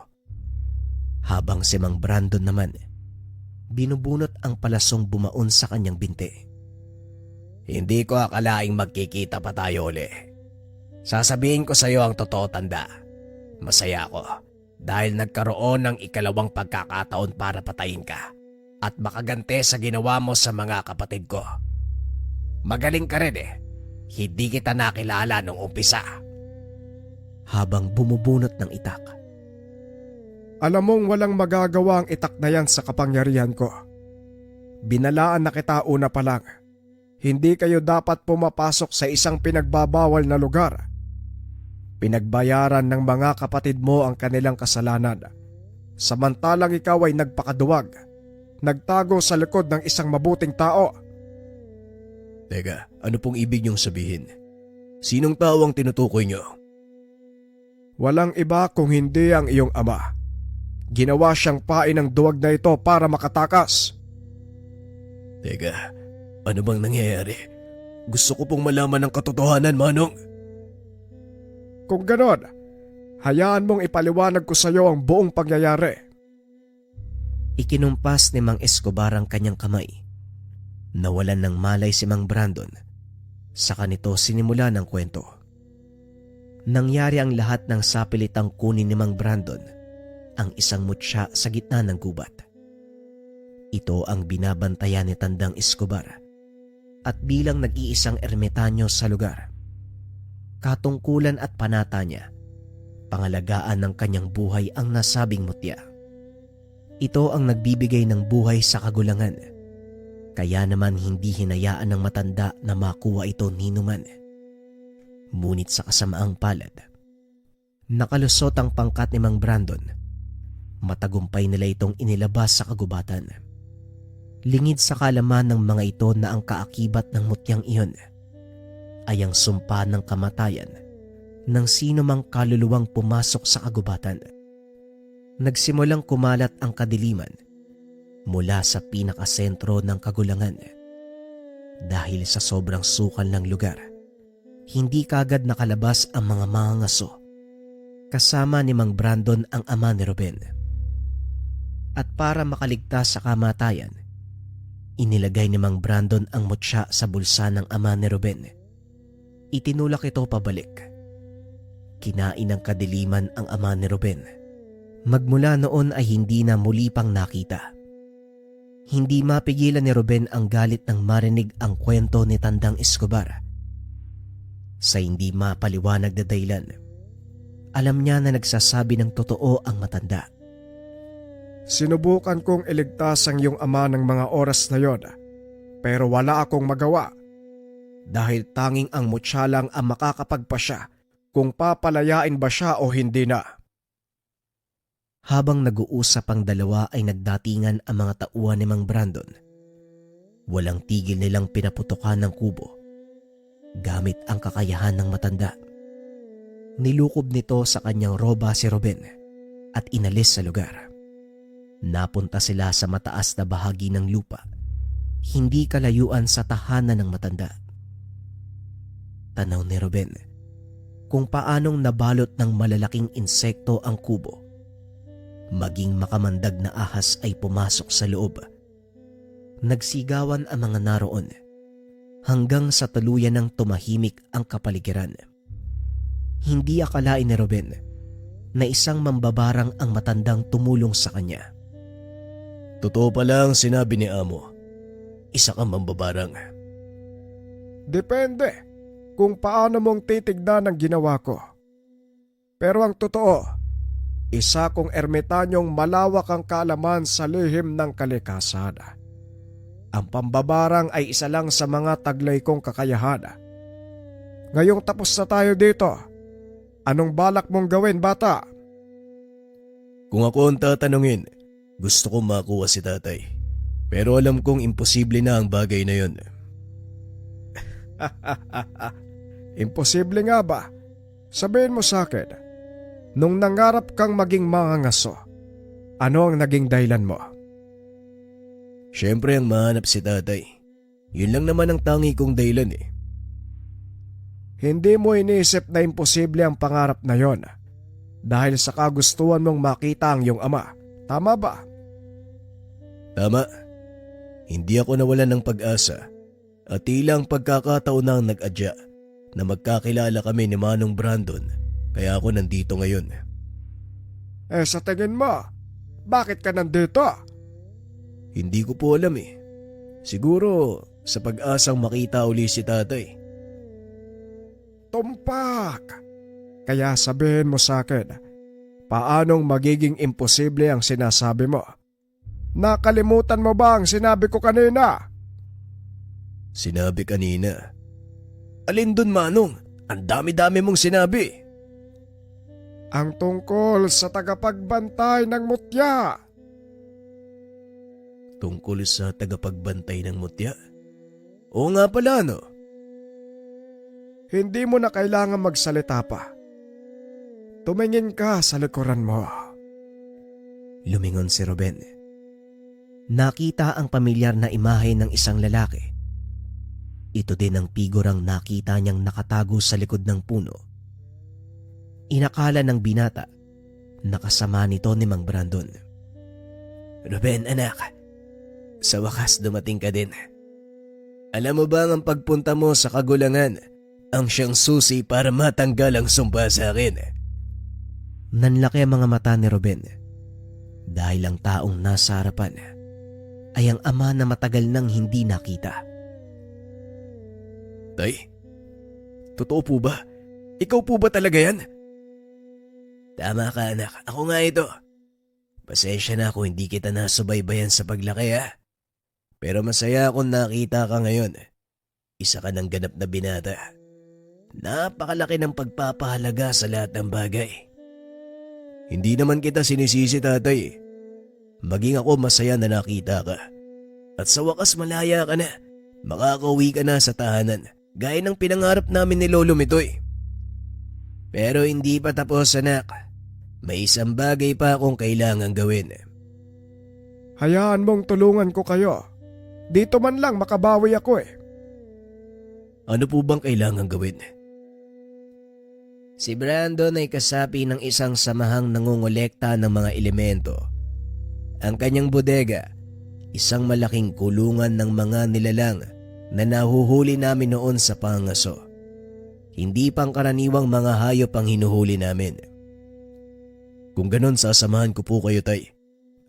Speaker 1: Habang si Mang Brandon naman, binubunot ang palasong bumaon sa kanyang binti.
Speaker 3: Hindi ko akalaing magkikita pa tayo uli. Sasabihin ko sa iyo ang totoo, tanda. Masaya ako dahil nagkaroon ng ikalawang pagkakataon para patayin ka. at makagante sa ginawa mo sa mga kapatid ko. Magaling ka rin eh. Hindi kita nakilala nung umpisa.
Speaker 1: Habang bumubunot ng itak.
Speaker 2: Alam mong walang magagawa ang itak na yan sa kapangyarihan ko. Binalaan na kita una pa lang. Hindi kayo dapat pumapasok sa isang pinagbabawal na lugar. Pinagbayaran ng mga kapatid mo ang kanilang kasalanan. Samantalang ikaw ay nagpakaduwag. Nagtago sa likod ng isang mabuting tao.
Speaker 3: Teka, ano pong ibig niyong sabihin? Sinong tao ang tinutukoy niyo?
Speaker 2: Walang iba kung hindi ang iyong ama. Ginawa siyang pain ng duwag na ito para makatakas.
Speaker 3: Teka, ano bang nangyayari? Gusto ko pong malaman ang katotohanan, Manong.
Speaker 2: Kung ganon, hayaan mong ipaliwanag ko sa iyo ang buong pangyayari.
Speaker 1: Ikinumpas ni Mang Escobar ang kanyang kamay. Nawalan ng malay si Mang Brandon. Saka nito sinimula ng kwento. Nangyari ang lahat ng sapilitang kunin ni Mang Brandon ang isang mutya sa gitna ng gubat. Ito ang binabantayan ni Tandang Escobar at bilang nag-iisang ermitanyo sa lugar. Katungkulan at panata niya, pangalagaan ng kanyang buhay ang nasabing mutya. Ito ang nagbibigay ng buhay sa kagulangan. Kaya naman hindi hinayaan ng matanda na makuha ito ninuman. Ngunit sa kasamaang palad, nakalusot ang pangkat ni Mang Brandon. Matagumpay nila itong inilabas sa kagubatan. Lingid sa kalaman ng mga ito na ang kaakibat ng mutyang iyon ay ang sumpa ng kamatayan ng sino mang kaluluwang pumasok sa kagubatan. Nagsimulang kumalat ang kadiliman mula sa pinakasentro ng kagulangan. Dahil sa sobrang sukal ng lugar, hindi kagad nakalabas ang mga mangangaso. Kasama ni Mang Brandon ang ama ni Ruben. At para makaligtas sa kamatayan, inilagay ni Mang Brandon ang mutya sa bulsa ng ama ni Ruben. Itinulak ito pabalik. Kinain ng kadiliman ang ama ni Ruben. Magmula noon ay hindi na muli pang nakita. Hindi mapigilan ni Ruben ang galit nang marinig ang kwento ni Tandang Escobar. Sa hindi mapaliwanag na dahilan, alam niya na nagsasabi ng totoo ang matanda.
Speaker 2: Sinubukan kong iligtas ang iyong ama ng mga oras na yon, pero wala akong magawa. Dahil tanging ang mutya lang ang makakapagpasya kung papalayain ba siya o hindi na.
Speaker 1: Habang nag-uusap ang dalawa ay nagdatingan ang mga tauhan ni Mang Brandon. Walang tigil nilang pinaputukan ng kubo gamit ang kakayahan ng matanda. Nilukob nito sa kanyang roba si Ruben at inalis sa lugar. Napunta sila sa mataas na bahagi ng lupa, hindi kalayuan sa tahanan ng matanda. Tanaw ni Ruben kung paanong nabalot ng malalaking insekto ang kubo. Maging makamandag na ahas ay pumasok sa loob. Nagsigawan ang mga naroon hanggang sa tuluyan ng tumahimik ang kapaligiran. Hindi akalain ni Ruben na isang mambabarang ang matandang tumulong sa kanya.
Speaker 3: Totoo pala ang sinabi ni Amo. Isa kang mambabarang.
Speaker 2: Depende kung paano mong titignan ang ginawa ko. Pero ang totoo, isa kong ermitanyong malawak ang kaalaman sa lihim ng kalikasan. Ang pambabarang ay isa lang sa mga taglay kong kakayahan. Ngayong tapos na tayo dito, anong balak mong gawin, bata?
Speaker 3: Kung ako ang tatanungin, gusto kong makuha si tatay. Pero alam kong imposible na ang bagay na yon.
Speaker 2: Imposible nga ba? Sabihin mo sa akin, nung nangarap kang maging mangangaso, ano ang naging dahilan mo?
Speaker 3: Siyempre ang mahanap si tatay. Yun lang naman ang tangi kong dahilan eh.
Speaker 2: Hindi mo iniisip na imposible ang pangarap na yon dahil sa kagustuhan mong makita ang iyong ama. Tama ba?
Speaker 3: Tama. Hindi ako nawalan ng pag-asa at tila ang pagkakataon na ang nag-adya na magkakilala kami ni Manong Brandon kaya ako nandito ngayon.
Speaker 2: Sa tingin mo, bakit ka nandito?
Speaker 3: Hindi ko po alam eh. Siguro sa pag-asang makita uli si tatay.
Speaker 2: Tumpak! Kaya sabihin mo sa akin, paanong magiging imposible ang sinasabi mo? Nakalimutan mo ba ang sinabi ko kanina?
Speaker 3: Sinabi kanina. Alin dun, Manong? Ang dami-dami mong sinabi.
Speaker 2: Ang tungkol sa tagapagbantay ng mutya.
Speaker 3: Tungkol sa tagapagbantay ng mutya? Oo nga pala, no?
Speaker 2: Hindi mo na kailangan magsalita pa. Tumingin ka sa likuran mo.
Speaker 1: Lumingon si Ruben. Nakita ang pamilyar na imahe ng isang lalaki. Ito din ang figurang nakita niyang nakatago sa likod ng puno. Inakala ng binata na kasama nito ni Mang Brandon.
Speaker 3: Ruben, anak. Sa wakas dumating ka din. Alam mo ba ang pagpunta mo sa kagulangan ang siyang susi para matanggal ang sumpa sa akin?
Speaker 1: Nanlaki ang mga mata ni Ruben dahil ang taong nasa harapan ay ang ama na matagal nang hindi nakita.
Speaker 3: Tay, totoo po ba? Ikaw po ba talaga yan? Tama ka, anak. Ako nga ito. Pasensya na kung hindi kita nasubaybayan sa paglaki, ha? Pero masaya akong nakita ka ngayon. Isa ka ng ganap na binata. Napakalaki ng pagpapahalaga sa lahat ng bagay. Hindi naman kita sinisisi, tatay. Maging ako masaya na nakita ka. At sa wakas malaya ka na. Makakauwi ka na sa tahanan. Gaya ng pinangarap namin ni Lolo Mitoy. Pero hindi pa tapos, anak. May isang bagay pa akong kailangan gawin.
Speaker 2: Hayaan mong tulungan ko kayo. Dito man lang makabawi ako eh.
Speaker 3: Ano po bang kailangan gawin? Si Brandon ay kasapi ng isang samahang nangongolekta ng mga elemento. Ang kanyang bodega, isang malaking kulungan ng mga nilalang na nahuhuli namin noon sa pangaso. Hindi pangkaraniwang mga hayop ang hinuhuli namin. Kung ganon, sasamahan ko po kayo, tay.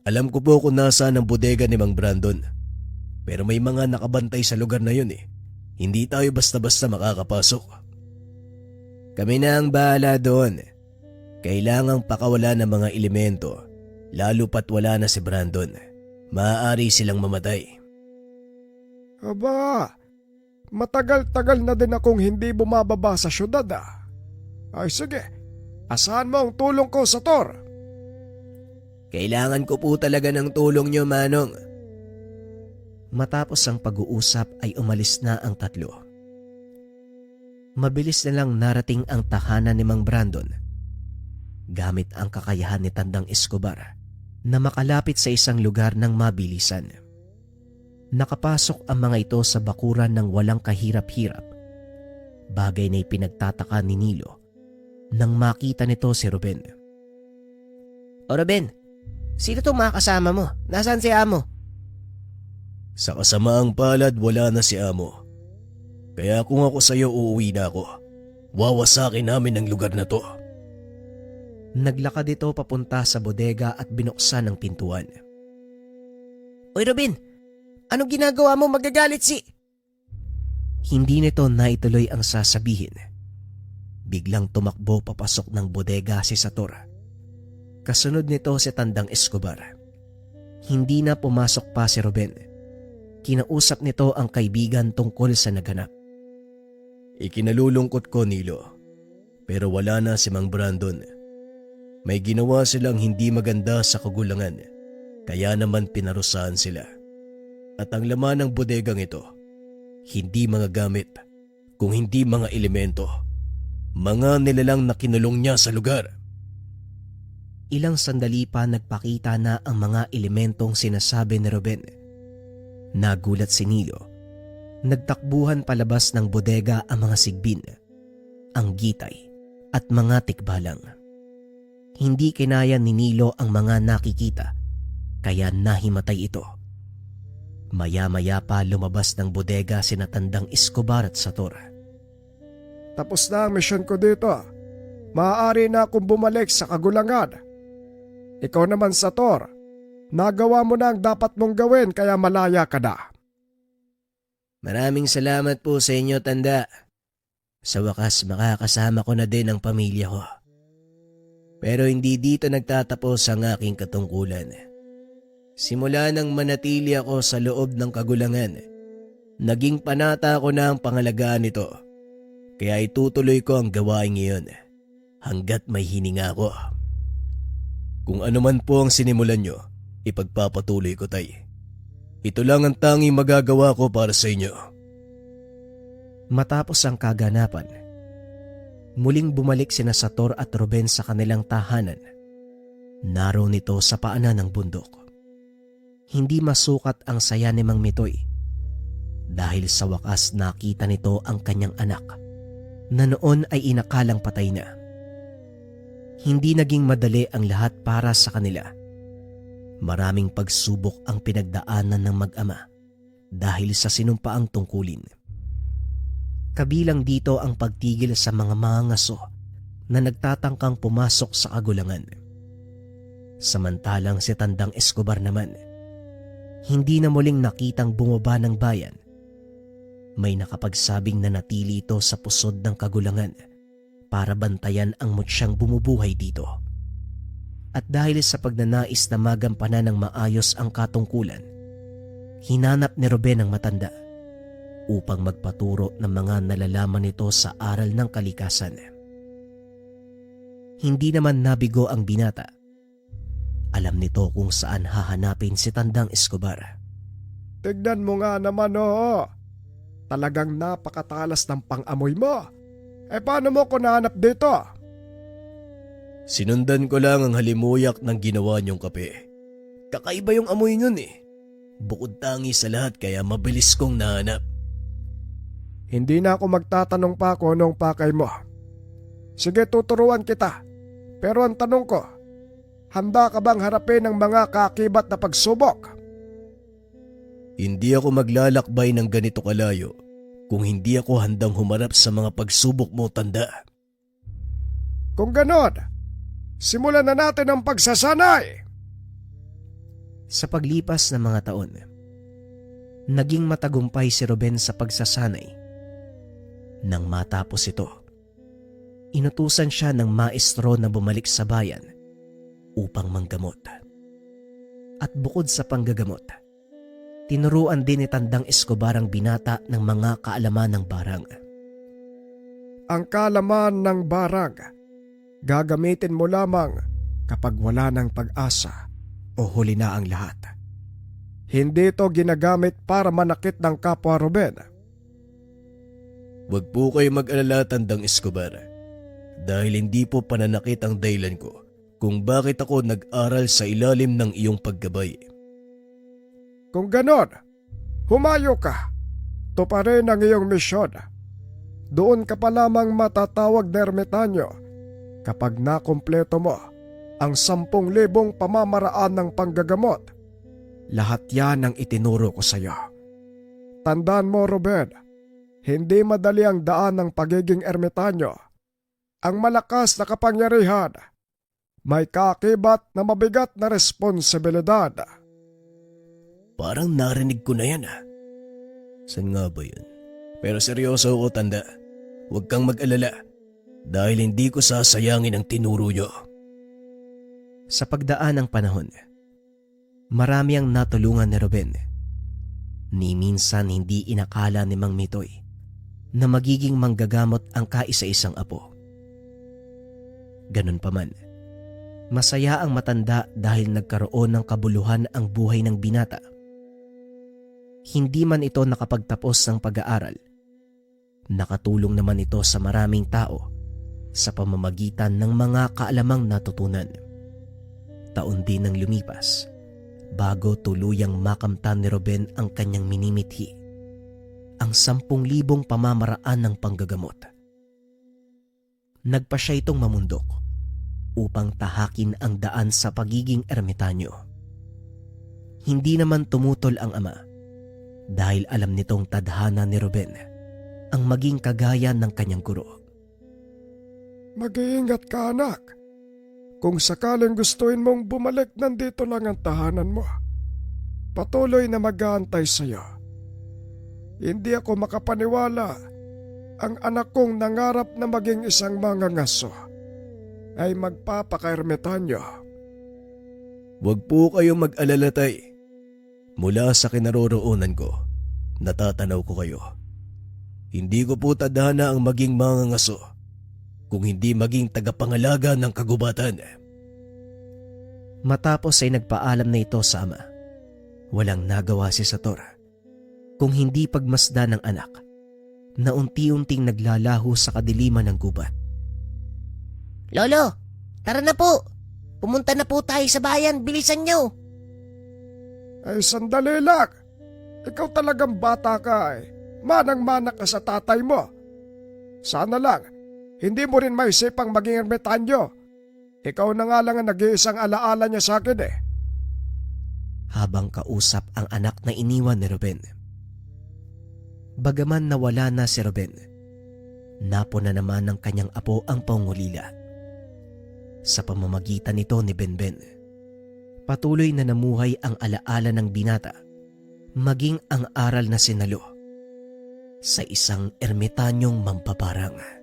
Speaker 3: Alam ko po kung nasaan ang bodega ni Mang Brandon. Pero may mga nakabantay sa lugar na yun eh. Hindi tayo basta-basta makakapasok. Kami na ang bahala doon. Kailangang pakawala ng mga elemento, lalo pat wala na si Brandon. Maaari silang mamatay.
Speaker 2: Aba, matagal-tagal na din akong hindi bumababa sa syudad ah. Ay sige, asahan mo ang tulong ko sa Tor.
Speaker 3: Kailangan ko po talaga ng tulong nyo, Manong.
Speaker 1: Matapos ang pag-uusap ay umalis na ang tatlo. Mabilis na lang narating ang tahanan ni Mang Brandon. Gamit ang kakayahan ni Tandang Escobar na makalapit sa isang lugar ng mabilisan. Nakapasok ang mga ito sa bakuran ng walang kahirap-hirap. Bagay na ipinagtataka ni Nilo nang makita nito si Ruben.
Speaker 4: O Ruben, sino itong mga kasama mo? Nasaan si Amo?
Speaker 3: Sa kasamaang palad, wala na si Amo. Kaya kung ako sa'yo, uuwi na ako. Wawasakin namin ang lugar na to.
Speaker 1: Naglakad ito papunta sa bodega at binuksan ang pintuan.
Speaker 4: Oy Ruben, anong ginagawa mo? Magagalit si...
Speaker 1: Hindi nito naituloy ang sasabihin. Biglang tumakbo papasok ng bodega si Sator. Kasunod nito si Tandang Escobar. Hindi na pumasok pa si Ruben. Kinausap nito ang kaibigan tungkol sa naganap.
Speaker 3: Ikinalulungkot ko, Nilo. Pero wala na si Mang Brandon. May ginawa silang hindi maganda sa kagulangan. Kaya naman pinarusahan sila. At ang laman ng bodegang ito, hindi mga gamit, kung hindi mga elemento. Mga nilalang na kinulong niya sa lugar.
Speaker 1: Ilang sandali pa nagpakita na ang mga elementong sinasabi ni Ruben. Nagulat si Nilo. Nagtakbuhan palabas ng bodega ang mga sigbin, ang gitay at mga tikbalang. Hindi kinaya ni Nilo ang mga nakikita, kaya nahimatay ito. Maya-maya pa lumabas ng bodega sina Tandang Escobar at Sator.
Speaker 2: Tapos na ang misyon ko dito. Maaari na akong bumalik sa kagulangan. Ikaw naman, Sator. Nagawa mo na ang dapat mong gawin kaya malaya ka na.
Speaker 3: Maraming salamat po sa inyo, Tanda. Sa wakas makakasama ko na din ang pamilya ko. Pero hindi dito nagtatapos ang aking katungkulan. Simula nang manatili ako sa loob ng kagulangan, naging panata ko na ang pangalagaan nito. Kaya itutuloy ko ang gawain iyon hanggat may hininga ko. Kung ano man po ang sinimulan nyo, ipagpapatuloy ko, Tay. Ito lang ang tanging magagawa ko para sa inyo.
Speaker 1: Matapos ang kaganapan, muling bumalik sina Sator at Ruben sa kanilang tahanan. Naroon ito sa paanan ng bundok. Hindi masukat ang saya ni Mang Mitoy dahil sa wakas nakita nito ang kanyang anak na noon ay inakalang patay na. Hindi naging madali ang lahat para sa kanila. Maraming pagsubok ang pinagdaanan ng mag-ama dahil sa sinumpaang tungkulin. Kabilang dito ang pagtigil sa mga mangangaso na nagtatangkang pumasok sa kagulangan. Samantalang si Tandang Escobar naman, hindi na muling nakitang bumaba ng bayan. May nakapagsabing nanatili ito sa pusod ng kagulangan para bantayan ang mutsyang bumubuhay dito. At dahil sa pagnanais na magampanan ng maayos ang katungkulan, hinanap ni Ruben ang matanda upang magpaturo ng mga nalalaman nito sa aral ng kalikasan. Hindi naman nabigo ang binata. Alam nito kung saan hahanapin si Tandang Escobar.
Speaker 2: Tignan mo nga naman, oo. Talagang napakatalas ng pang-amoy mo. Paano mo ko nahanap dito?
Speaker 3: Sinundan ko lang ang halimuyak ng ginawa niyong kape. Kakaiba yung amoy nun eh. Bukod tangi sa lahat kaya mabilis kong nahanap.
Speaker 2: Hindi na ako magtatanong pa kung anong pakay mo. Sige, tuturuan kita. Pero ang tanong ko, handa ka bang harapin ang mga kakibat na pagsubok?
Speaker 3: Hindi ako maglalakbay ng ganito kalayo kung hindi ako handang humarap sa mga pagsubok mo, Tanda.
Speaker 2: Kung ganon, simulan na natin ang pagsasanay.
Speaker 1: Sa paglipas ng mga taon, naging matagumpay si Ruben sa pagsasanay. Nang matapos ito, inutusan siya ng maestro na bumalik sa bayan upang manggamot. At bukod sa panggagamot, tinuruan din ni Tandang Escobar ang binata ng mga kaalaman ng barang.
Speaker 2: Ang kaalaman ng barang, gagamitin mo lamang kapag wala ng pag-asa o huli na ang lahat. Hindi ito ginagamit para manakit ng kapwa, Ruben.
Speaker 3: Huwag po kayo mag-alala, Tandang Escobar. Dahil hindi po pananakit ang dahilan ko kung bakit ako nag-aral sa ilalim ng iyong paggabay.
Speaker 2: Kung ganon, humayo ka. Tuparin ang iyong misyon. Doon ka pa lamang matatawag na ermitanyo kapag nakumpleto mo ang 10,000 pamamaraan ng panggagamot. Lahat yan ang itinuro ko sa iyo. Tandaan mo, Ruben, hindi madali ang daan ng pagiging ermitanyo. Ang malakas na kapangyarihan, may kakibat na mabigat na responsibilidad.
Speaker 3: Parang narinig ko na yan ah. Saan nga ba yun? Pero seryoso ako, Tanda. Huwag kang mag-alala dahil hindi ko sasayangin ang tinuro nyo.
Speaker 1: Sa pagdaan ng panahon, marami ang natulungan ni Ruben. Ni minsan hindi inakala ni Mang Mitoy na magiging manggagamot ang kaisa-isang apo. Ganun pa man, masaya ang matanda dahil nagkaroon ng kabuluhan ang buhay ng binata. Hindi man ito nakapagtapos ng pag-aaral, nakatulong naman ito sa maraming tao sa pamamagitan ng mga kaalamang natutunan. Taon din ang lumipas bago tuluyang makamtan ni Ruben ang kanyang minimithi, ang 10,000 pamamaraan ng panggagamot. Nagpa siya itong mamundok upang tahakin ang daan sa pagiging ermitanyo. Hindi naman tumutol ang ama dahil alam nitong tadhana ni Ruben ang maging kagaya ng kanyang guro.
Speaker 2: Mag-iingat ka, anak. Kung sakaling gustuin mong bumalik, nandito lang ang tahanan mo. Patuloy na mag-aantay sa'yo. Hindi ako makapaniwala. Ang anak kong nangarap na maging isang mangangaso ay magpapaka-ermitanyo.
Speaker 3: Huwag po kayong mag-alala, tay. Mula sa kinaroroonan ko, natatanaw ko kayo. Hindi ko po tadhana ang maging mangangaso kung hindi maging tagapangalaga ng kagubatan.
Speaker 1: Matapos ay nagpaalam na ito sa ama. Walang nagawa si Sator kung hindi pagmasdan ng anak na unti-unting naglalaho sa kadiliman ng gubat.
Speaker 4: Lolo, tara na po. Pumunta na po tayo sa bayan. Bilisan nyo.
Speaker 2: Ay sandali lang. Ikaw talagang bata ka eh. Manang-mana ka sa tatay mo. Sana lang, hindi mo rin maisipang maging ermitanyo. Ikaw na nga lang ang nag-iisang alaala niya sa akin eh.
Speaker 1: Habang kausap ang anak na iniwan ni Ruben. Bagaman nawala na si Ruben, napo na naman ng kanyang apo ang pangulila. Sa pamamagitan nito ni Benben, patuloy na namuhay ang alaala ng binata, maging ang aral na sinalo sa isang ermitanyong mampaparang.